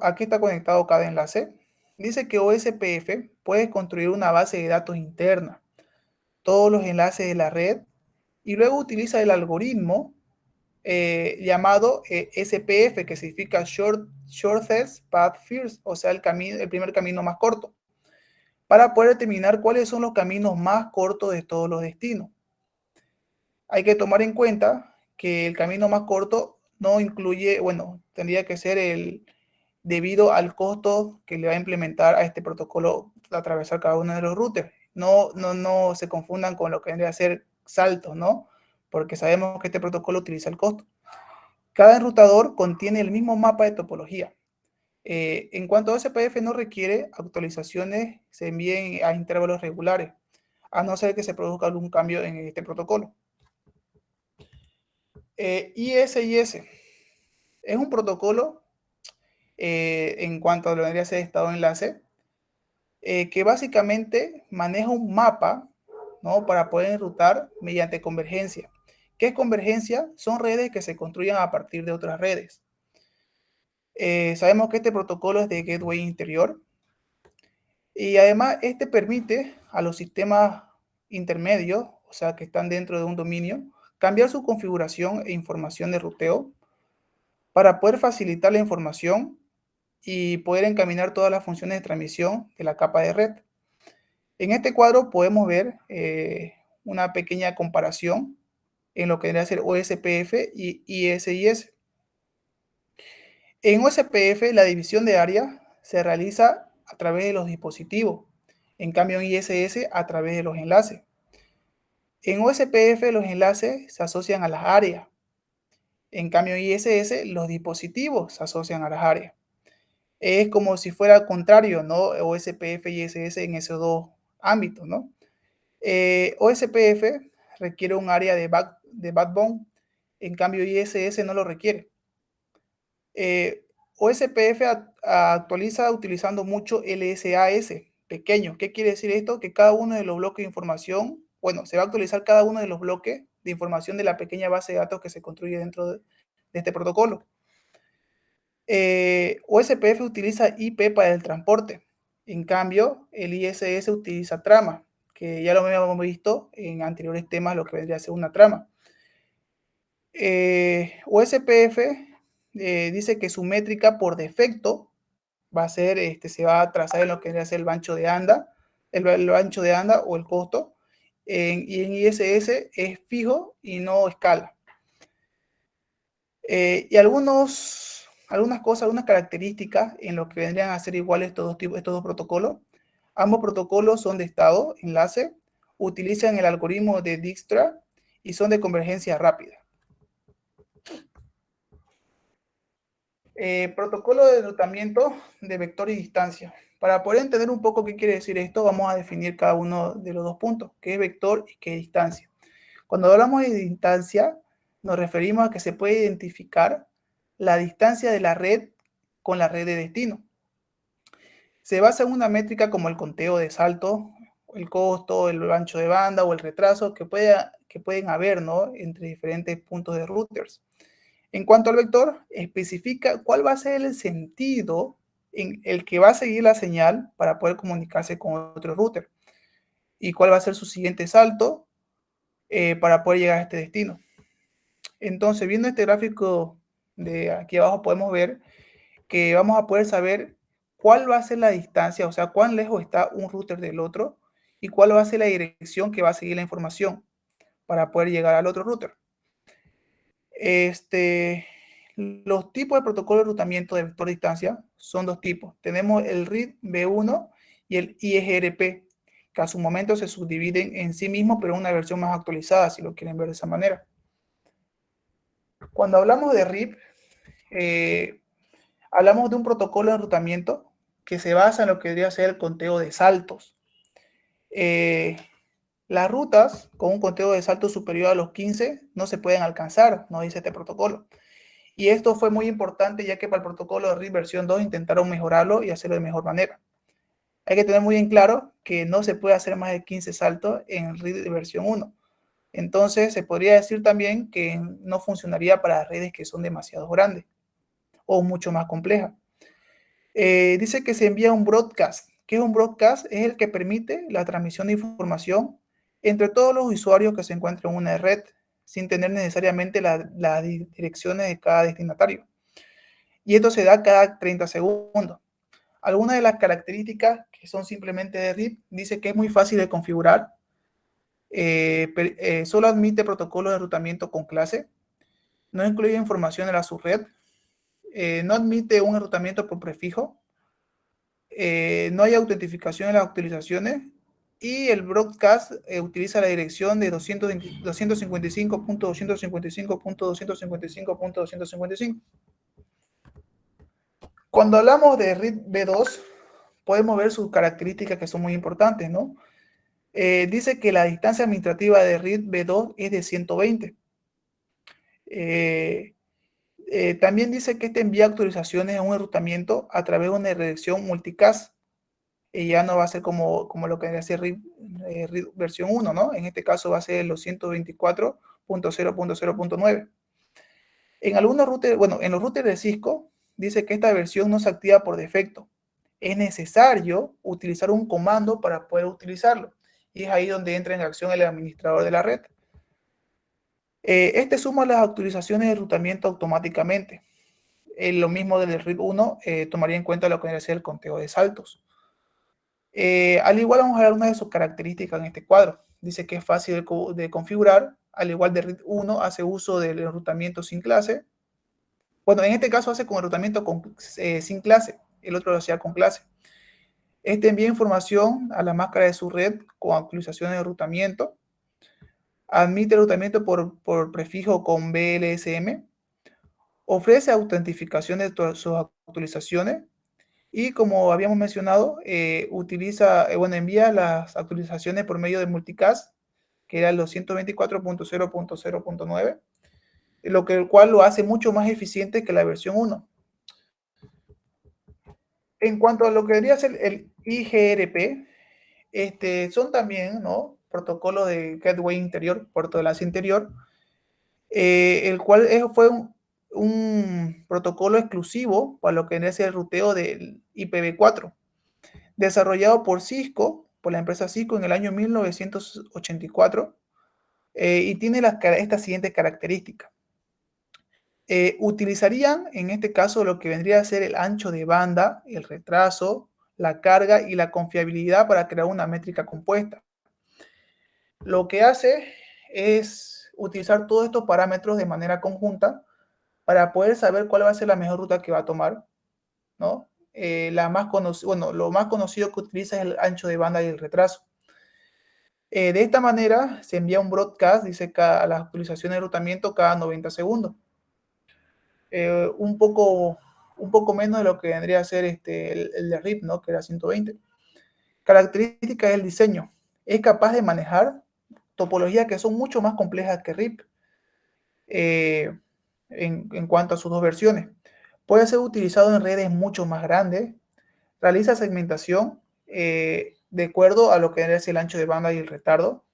C: a qué está conectado cada enlace? Dice que OSPF puede construir una base de datos interna, todos los enlaces de la red, y luego utiliza el algoritmo llamado SPF, que significa Shortest Path First, o sea, el primer camino más corto, para poder determinar cuáles son los caminos más cortos de todos los destinos. Hay que tomar en cuenta que el camino más corto no incluye, bueno, tendría que ser debido al costo que le va a implementar a este protocolo atravesar cada uno de los routers. No se confundan con lo que vendría a ser saltos, ¿no? Porque sabemos que este protocolo utiliza el costo. Cada enrutador contiene el mismo mapa de topología. En cuanto a SPF no requiere actualizaciones, se envíen a intervalos regulares, a no ser que se produzca algún cambio en este protocolo. ISIS es un protocolo en cuanto a lo que vendría a ser estado de enlace, que básicamente maneja un mapa, ¿no? Para poder enrutar mediante convergencia. ¿Qué es convergencia? Son redes que se construyen a partir de otras redes. Sabemos que este protocolo es de gateway interior y además este permite a los sistemas intermedios, o sea, que están dentro de un dominio, cambiar su configuración e información de ruteo para poder facilitar la información y poder encaminar todas las funciones de transmisión de la capa de red. En este cuadro podemos ver una pequeña comparación en lo que debería ser OSPF y ISIS. En OSPF la división de área se realiza a través de los dispositivos, en cambio en ISIS a través de los enlaces. En OSPF los enlaces se asocian a las áreas, en cambio en ISIS los dispositivos se asocian a las áreas. Es como si fuera contrario, ¿no? OSPF y ISIS en esos dos ámbitos, ¿no? OSPF requiere un área de backbone, en cambio ISIS no lo requiere. OSPF actualiza utilizando mucho LSAS pequeño. ¿Qué quiere decir esto? Que cada uno de los bloques de información, bueno, se va a actualizar cada uno de los bloques de información de la pequeña base de datos que se construye dentro de este protocolo. OSPF utiliza IP para el transporte. En cambio, el ISIS utiliza trama, que ya lo habíamos visto en anteriores temas, lo que vendría a ser una trama. OSPF dice que su métrica por defecto va a ser, se va a trazar en lo que vendría a ser el ancho de anda, el ancho de anda o el costo. Y en ISIS es fijo y no escala. Y algunos algunas cosas, algunas características en lo que vendrían a ser iguales estos dos protocolos. Ambos protocolos son de estado, enlace, utilizan el algoritmo de Dijkstra y son de convergencia rápida. Protocolo de enrutamiento de vector y distancia. Para poder entender un poco qué quiere decir esto, vamos a definir cada uno de los dos puntos, qué es vector y qué es distancia. Cuando hablamos de distancia, nos referimos a que se puede identificar la distancia de la red con la red de destino. Se basa en una métrica como el conteo de salto, el costo, el ancho de banda o el retraso que pueden haber, ¿no?, entre diferentes puntos de routers. En cuanto al vector, especifica cuál va a ser el sentido en el que va a seguir la señal para poder comunicarse con otro router y cuál va a ser su siguiente salto para poder llegar a este destino. Entonces, viendo este gráfico de aquí abajo, podemos ver que vamos a poder saber cuál va a ser la distancia, o sea, cuán lejos está un router del otro y cuál va a ser la dirección que va a seguir la información para poder llegar al otro router. Los tipos de protocolo de enrutamiento de vector distancia son dos tipos. Tenemos el RID V1 y el IGRP, que a su momento se subdividen en sí mismos, pero en una versión más actualizada, si lo quieren ver de esa manera. Cuando hablamos de RIP, hablamos de un protocolo de enrutamiento que se basa en lo que debería ser el conteo de saltos. Las rutas con un conteo de saltos superior a los 15 no se pueden alcanzar, nos dice este protocolo. Y esto fue muy importante ya que para el protocolo de RIP versión 2 intentaron mejorarlo y hacerlo de mejor manera. Hay que tener muy en claro que no se puede hacer más de 15 saltos en RIP de versión 1. Entonces se podría decir también que no funcionaría para redes que son demasiado grandes o mucho más complejas. Dice que se envía un broadcast. ¿Qué es un broadcast? Es el que permite la transmisión de información entre todos los usuarios que se encuentran en una red sin tener necesariamente las direcciones de cada destinatario. Y esto se da cada 30 segundos. Algunas de las características que son simplemente de RIP, dice que es muy fácil de configurar, solo admite protocolos de enrutamiento con clase, no incluye información de la subred, no admite un enrutamiento por prefijo, no hay autentificación en las actualizaciones y el broadcast utiliza la dirección de 255.255.255.255.255. Cuando hablamos de RIP V2, podemos ver sus características que son muy importantes, ¿no? Dice que la distancia administrativa de RIP V2 es de 120. También dice que este envía actualizaciones a un enrutamiento a través de una redirección multicast. Y ya no va a ser como lo que hace RIP versión 1, ¿no? En este caso va a ser los 124.0.0.9. En algunos routers, bueno, en los routers de Cisco, dice que esta versión no se activa por defecto. Es necesario utilizar un comando para poder utilizarlo. Y es ahí donde entra en acción el administrador de la red. Este suma las actualizaciones de enrutamiento automáticamente. Lo mismo del RIP 1 tomaría en cuenta lo que debería ser el conteo de saltos. Al igual vamos a ver una de sus características en este cuadro. Dice que es fácil de configurar. Al igual de RIP 1 hace uso del enrutamiento sin clase. Bueno, en este caso hace con enrutamiento sin clase. El otro lo hacía con clase. Este envía información a la máscara de su red con actualizaciones de enrutamiento. Admite enrutamiento por prefijo con BLSM. Ofrece autentificación de sus actualizaciones. Y como habíamos mencionado, envía las actualizaciones por medio de multicast, que eran los 124.0.0.9, el cual lo hace mucho más eficiente que la versión 1. En cuanto a lo que debería ser el IGRP, son también, ¿no?, protocolos de gateway interior, puerto de enlace interior, el cual fue un protocolo exclusivo para lo que es el ruteo del IPv4, desarrollado por Cisco, por la empresa Cisco en el año 1984, y tiene estas siguientes características. Utilizarían, en este caso, lo que vendría a ser el ancho de banda, el retraso, la carga y la confiabilidad para crear una métrica compuesta. Lo que hace es utilizar todos estos parámetros de manera conjunta para poder saber cuál va a ser la mejor ruta que va a tomar, ¿no? Lo más conocido que utiliza es el ancho de banda y el retraso. De esta manera se envía un broadcast, dice, a las actualizaciones de enrutamiento cada 90 segundos. Un poco menos de lo que vendría a ser el de RIP, ¿no? Que era 120. Características del diseño. Es capaz de manejar topologías que son mucho más complejas que RIP en cuanto a sus dos versiones. Puede ser utilizado en redes mucho más grandes. Realiza segmentación de acuerdo a lo que es el ancho de banda y el retardo.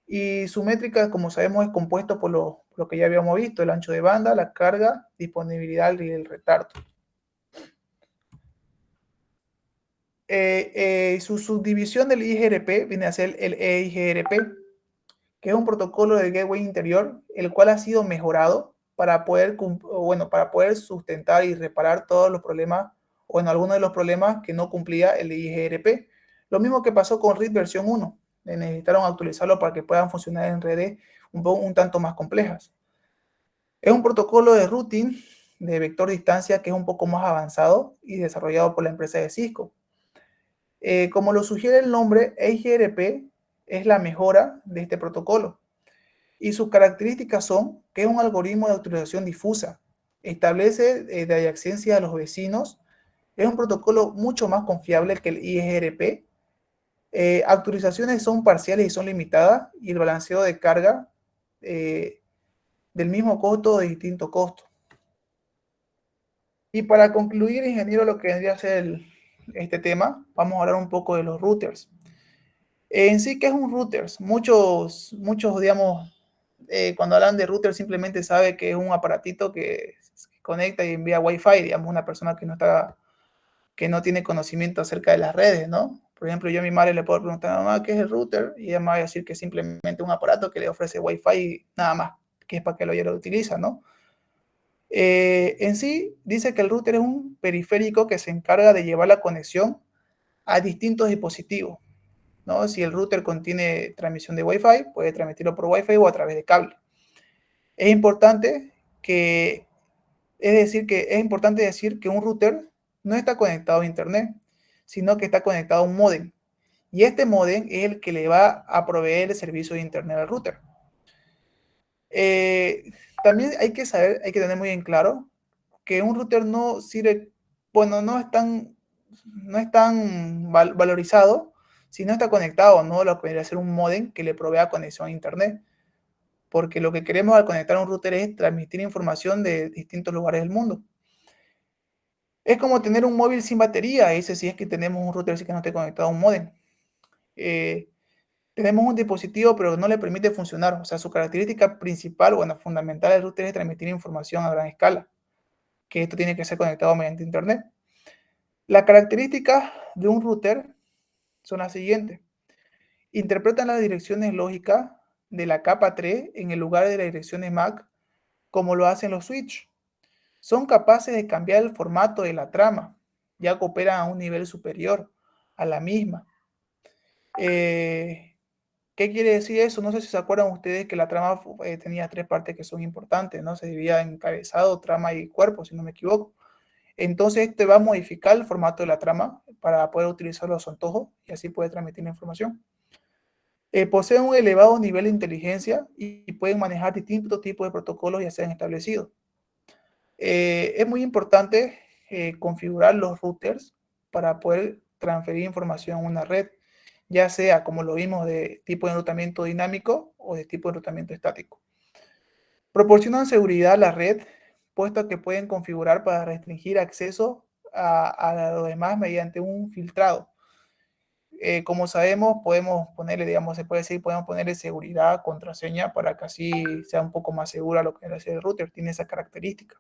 C: Y su métrica, como sabemos, es compuesto por lo que ya habíamos visto, el ancho de banda, la carga, disponibilidad y el retardo. Su subdivisión del IGRP viene a ser el EIGRP, que es un protocolo de gateway interior, el cual ha sido mejorado para poder sustentar y reparar todos los problemas, o en algunos de los problemas que no cumplía el IGRP. Lo mismo que pasó con RIP versión 1. Necesitaron actualizarlo para que puedan funcionar en redes un tanto más complejas. Es un protocolo de routing de vector distancia que es un poco más avanzado y desarrollado por la empresa de Cisco. Como lo sugiere el nombre, EIGRP es la mejora de este protocolo. Y sus características son que es un algoritmo de autorización difusa, establece de adyacencia a los vecinos, es un protocolo mucho más confiable que el IGRP, autorizaciones son parciales y son limitadas, y el balanceo de carga del mismo costo o de distinto costo. Y para concluir, ingeniero, lo que vendría a ser este tema, vamos a hablar un poco de los routers. En sí, ¿qué es un router? Muchos, digamos, cuando hablan de router simplemente sabe que es un aparatito que se conecta y envía Wi-Fi, digamos, una persona que no tiene conocimiento acerca de las redes, ¿no? Por ejemplo, yo a mi madre le puedo preguntar a mamá qué es el router y ella me va a decir que es simplemente un aparato que le ofrece Wi-Fi y nada más, que es para que ella lo utiliza, ¿no? En sí, dice que el router es un periférico que se encarga de llevar la conexión a distintos dispositivos, ¿no? Si el router contiene transmisión de Wi-Fi, puede transmitirlo por Wi-Fi o a través de cable. Es importante decir que un router no está conectado a Internet, sino que está conectado a un módem. Y este módem es el que le va a proveer el servicio de Internet al router. También hay que tener muy en claro que un router no sirve, bueno, no es tan valorizado si no está conectado, ¿no? Lo que podría ser un módem que le provea conexión a Internet. Porque lo que queremos al conectar a un router es transmitir información de distintos lugares del mundo. Es como tener un móvil sin batería, ese sí es que tenemos un router que no esté conectado a un módem. Tenemos un dispositivo, pero no le permite funcionar. O sea, su característica principal, bueno, fundamental del router es transmitir información a gran escala, que esto tiene que ser conectado mediante Internet. Las características de un router son las siguientes. Interpretan las direcciones lógicas de la capa 3 en el lugar de las direcciones MAC, como lo hacen los switch. Son capaces de cambiar el formato de la trama, ya que operan a un nivel superior a la misma. ¿Qué quiere decir eso? No sé si se acuerdan ustedes que la trama tenía 3 partes que son importantes, ¿no? Se dividía en encabezado, trama y cuerpo, si no me equivoco. Entonces, este va a modificar el formato de la trama para poder utilizar los antojos y así poder transmitir la información. Poseen un elevado nivel de inteligencia y pueden manejar distintos tipos de protocolos ya sean establecidos. Es muy importante configurar los routers para poder transferir información a una red, ya sea, como lo vimos, de tipo de enrutamiento dinámico o de tipo de enrutamiento estático. Proporcionan seguridad a la red, puesto que pueden configurar para restringir acceso a los demás mediante un filtrado. Como sabemos, podemos ponerle, digamos, se puede decir, podemos ponerle seguridad, contraseña, para que así sea un poco más segura lo que es el router, tiene esa característica.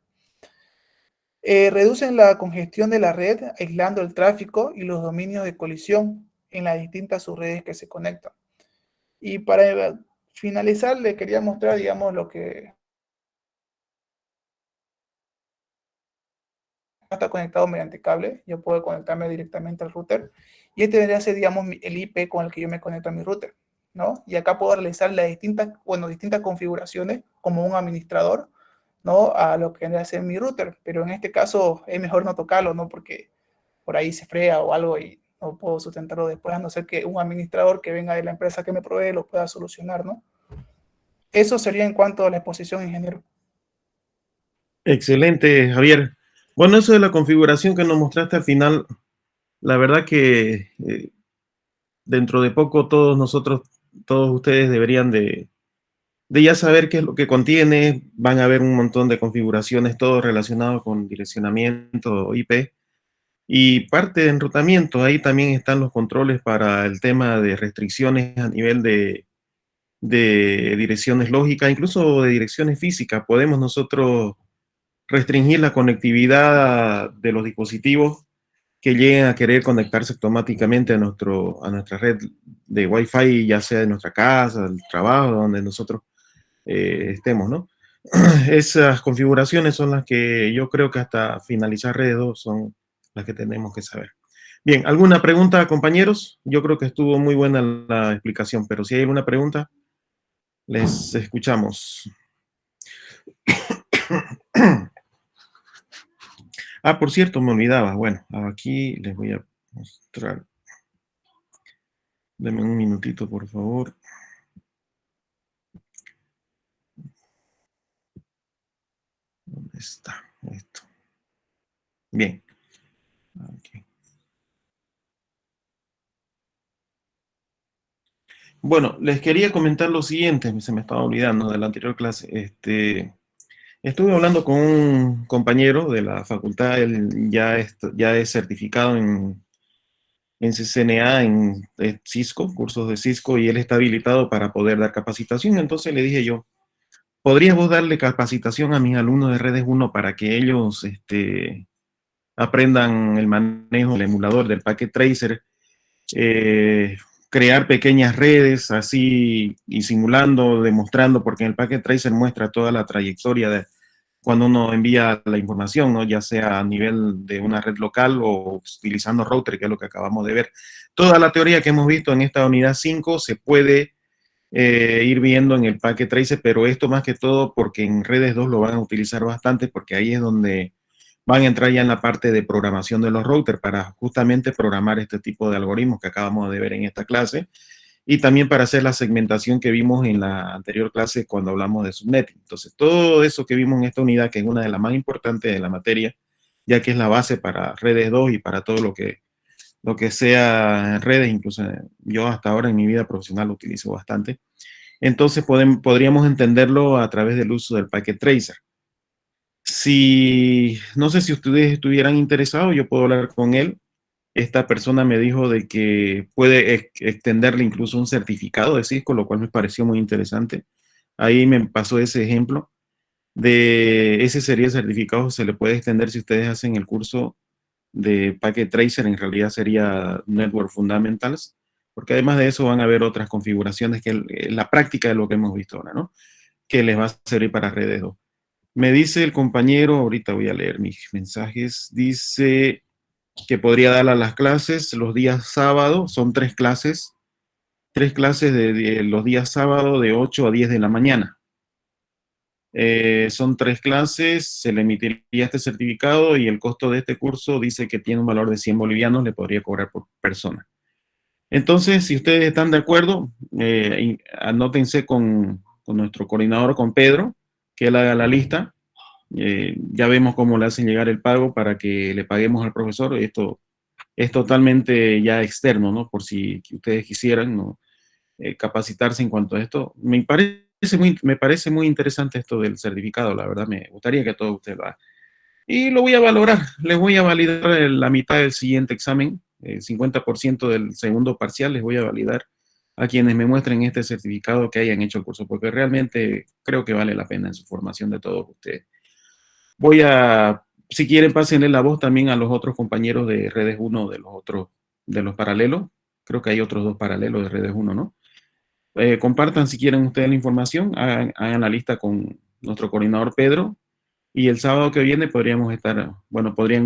C: Reducen la congestión de la red, aislando el tráfico y los dominios de colisión en las distintas subredes que se conectan. Y para finalizar, le quería mostrar, digamos, lo que está conectado mediante cable. Yo puedo conectarme directamente al router. Y este debería ser, digamos, el IP con el que yo me conecto a mi router, ¿no? Y acá puedo realizar las distintas configuraciones como un administrador, ¿no? A lo que vendría a ser mi router, pero en este caso es mejor no tocarlo, ¿no? Porque por ahí se frea o algo y no puedo sustentarlo después, a no ser que un administrador que venga de la empresa que me provee lo pueda solucionar, ¿no? Eso sería en cuanto a la exposición, ingeniero.
A: Excelente, Javier. Bueno, eso de la configuración que nos mostraste al final, la verdad que dentro de poco todos nosotros, todos ustedes deberían de ya saber qué es lo que contiene. Van a haber un montón de configuraciones, todo relacionado con direccionamiento IP y parte de enrutamiento. Ahí también están los controles para el tema de restricciones a nivel de direcciones lógicas, incluso de direcciones físicas. Podemos nosotros restringir la conectividad de los dispositivos que lleguen a querer conectarse automáticamente a nuestra red de Wi-Fi, ya sea de nuestra casa, del trabajo, donde nosotros estemos, ¿no? Esas configuraciones son las que yo creo que hasta finalizar Red 2 son las que tenemos que saber. Bien, ¿alguna pregunta, compañeros? Yo creo que estuvo muy buena la explicación, pero si hay alguna pregunta, les escuchamos. Ah, por cierto, me olvidaba. Bueno, aquí les voy a mostrar. Denme un minutito, por favor. ¿Dónde está esto? Bien. Okay. Bueno, les quería comentar lo siguiente, se me estaba olvidando de la anterior clase. Estuve hablando con un compañero de la facultad, él ya es certificado en CCNA, en Cisco, cursos de Cisco, y él está habilitado para poder dar capacitación. Entonces le dije yo, ¿podrías vos darle capacitación a mis alumnos de Redes 1 para que ellos aprendan el manejo del emulador del Packet Tracer, crear pequeñas redes así y simulando, demostrando, porque en el Packet Tracer muestra toda la trayectoria de cuando uno envía la información, ¿no? Ya sea a nivel de una red local o utilizando router, que es lo que acabamos de ver. Toda la teoría que hemos visto en esta unidad 5 se puede ir viendo en el Packet Tracer, pero esto más que todo porque en redes 2 lo van a utilizar bastante, porque ahí es donde van a entrar ya en la parte de programación de los routers para justamente programar este tipo de algoritmos que acabamos de ver en esta clase y también para hacer la segmentación que vimos en la anterior clase cuando hablamos de subnetting. Entonces, todo eso que vimos en esta unidad, que es una de las más importantes de la materia, ya que es la base para redes 2 y para todo lo que sea redes, incluso yo hasta ahora en mi vida profesional lo utilizo bastante. Entonces, podríamos entenderlo a través del uso del Packet Tracer. Si, no sé si ustedes estuvieran interesados, yo puedo hablar con él. Esta persona me dijo de que puede extenderle incluso un certificado de Cisco, lo cual me pareció muy interesante. Ahí me pasó ese ejemplo de ese sería el certificado, se le puede extender si ustedes hacen el curso de Packet Tracer, en realidad sería Network Fundamentals, porque además de eso van a haber otras configuraciones que la práctica de lo que hemos visto ahora, ¿no? Que les va a servir para redes 2. Me dice el compañero, ahorita voy a leer mis mensajes, dice que podría dar a las clases los días sábado, son tres clases de los días sábado de 8 a 10 de la mañana. Son tres clases, se le emitiría este certificado y el costo de este curso dice que tiene un valor de 100 bolivianos, le podría cobrar por persona. Entonces, si ustedes están de acuerdo, anótense con nuestro coordinador, con Pedro, que él haga la lista. Ya vemos cómo le hacen llegar el pago para que le paguemos al profesor. Esto es totalmente ya externo, ¿no? Por si ustedes quisieran, ¿no? Capacitarse en cuanto a esto. Me parece muy interesante esto del certificado, la verdad, me gustaría que todos ustedes lo hagan. Y lo voy a valorar, les voy a validar la mitad del siguiente examen, el 50% del segundo parcial les voy a validar a quienes me muestren este certificado que hayan hecho el curso, porque realmente creo que vale la pena en su formación de todos ustedes. Voy a, si quieren, pásenle la voz también a los otros compañeros de Redes 1, de los paralelos. Creo que hay otros dos paralelos de Redes 1, ¿no? Compartan si quieren ustedes la información, hagan la lista con nuestro coordinador Pedro, y el sábado que viene podrían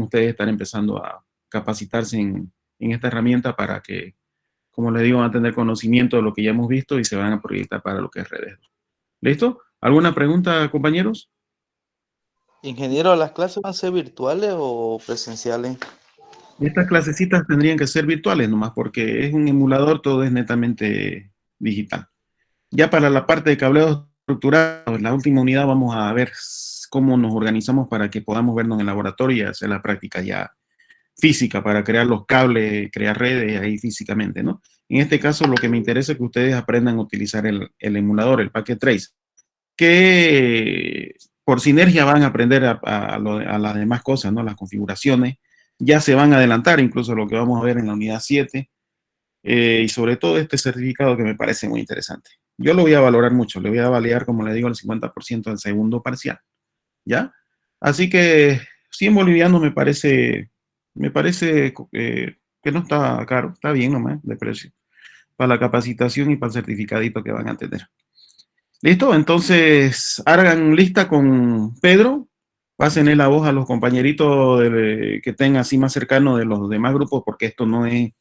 A: ustedes estar empezando a capacitarse en esta herramienta para que, como les digo, van a tener conocimiento de lo que ya hemos visto y se van a proyectar para lo que es redes. ¿Listo? ¿Alguna pregunta, compañeros?
I: Ingeniero, ¿las clases van a ser virtuales o presenciales?
A: Estas clasecitas tendrían que ser virtuales nomás, porque es un emulador, todo es netamente digital. Ya para la parte de cableado estructurado, en la última unidad vamos a ver cómo nos organizamos para que podamos vernos en el laboratorio y hacer la práctica ya física para crear los cables, crear redes ahí físicamente, ¿no? En este caso, lo que me interesa es que ustedes aprendan a utilizar el emulador, el Packet Trace, que por sinergia van a aprender a las demás cosas, ¿no? Las configuraciones, ya se van a adelantar incluso lo que vamos a ver en la unidad 7, y sobre todo este certificado que me parece muy interesante. Yo lo voy a valorar mucho, le voy a validar, como le digo, el 50% del segundo parcial, ¿ya? Así que 100 bolivianos me parece que no está caro, está bien nomás de precio, para la capacitación y para el certificadito que van a tener. ¿Listo? Entonces, hagan lista con Pedro, pásenle la voz a los compañeritos que tengan así más cercano de los demás grupos, porque esto no es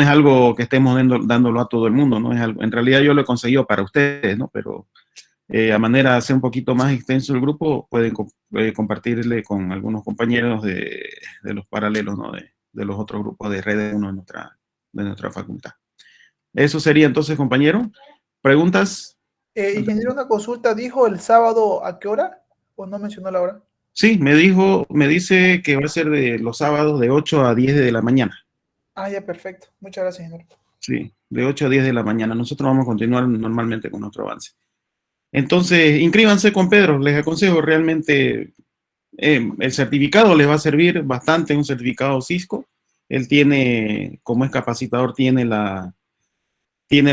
A: algo que estemos dándolo a todo el mundo, ¿no? Es algo, en realidad yo lo he conseguido para ustedes, ¿no? Pero a manera de hacer un poquito más extenso el grupo, pueden compartirle con algunos compañeros de los paralelos, ¿no? De los otros grupos de Red 1 de nuestra facultad. Eso sería entonces, compañero. ¿Preguntas?
C: Ingeniero, una consulta, ¿dijo el sábado a qué hora? ¿O no mencionó la hora?
A: Sí, me dice que va a ser de los sábados de 8 a 10 de la mañana.
C: Ah, ya, perfecto. Muchas gracias, ingeniero.
A: Sí, de 8 a 10 de la mañana. Nosotros vamos a continuar normalmente con nuestro avance. Entonces, inscríbanse con Pedro, les aconsejo realmente, el certificado les va a servir bastante, un certificado Cisco. Él tiene, como es capacitador, tiene la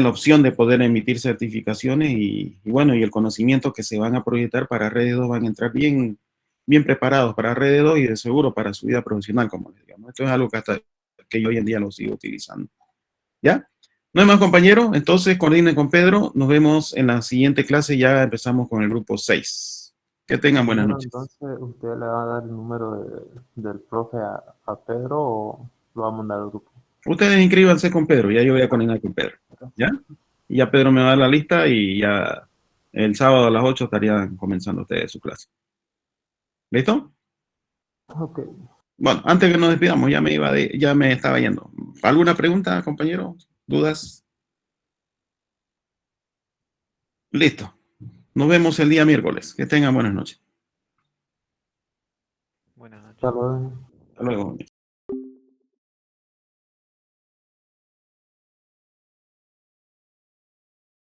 A: opción de poder emitir certificaciones y bueno, y el conocimiento que se van a proyectar para Redes 2 van a entrar bien, bien preparados para Redes 2 y de seguro para su vida profesional, como les digamos. Esto es algo que yo hoy en día lo sigo utilizando. ¿Ya? No hay más, compañero. Entonces, coordinen con Pedro. Nos vemos en la siguiente clase. Ya empezamos con el grupo 6. Que tengan buenas noches.
J: Entonces, ¿usted le va a dar el número del profe a Pedro o lo va a mandar al grupo?
A: Ustedes inscríbanse con Pedro. Ya yo voy a coordinar con Pedro. ¿Ya? Y ya Pedro me va a dar la lista y ya el sábado a las 8 estarían comenzando ustedes su clase. ¿Listo?
J: Ok.
A: Bueno, antes que nos despidamos, ya me estaba yendo. ¿Alguna pregunta, compañero? ¿Dudas? Listo. Nos vemos el día miércoles. Que tengan buenas noches.
J: Hasta luego.
A: Hasta luego.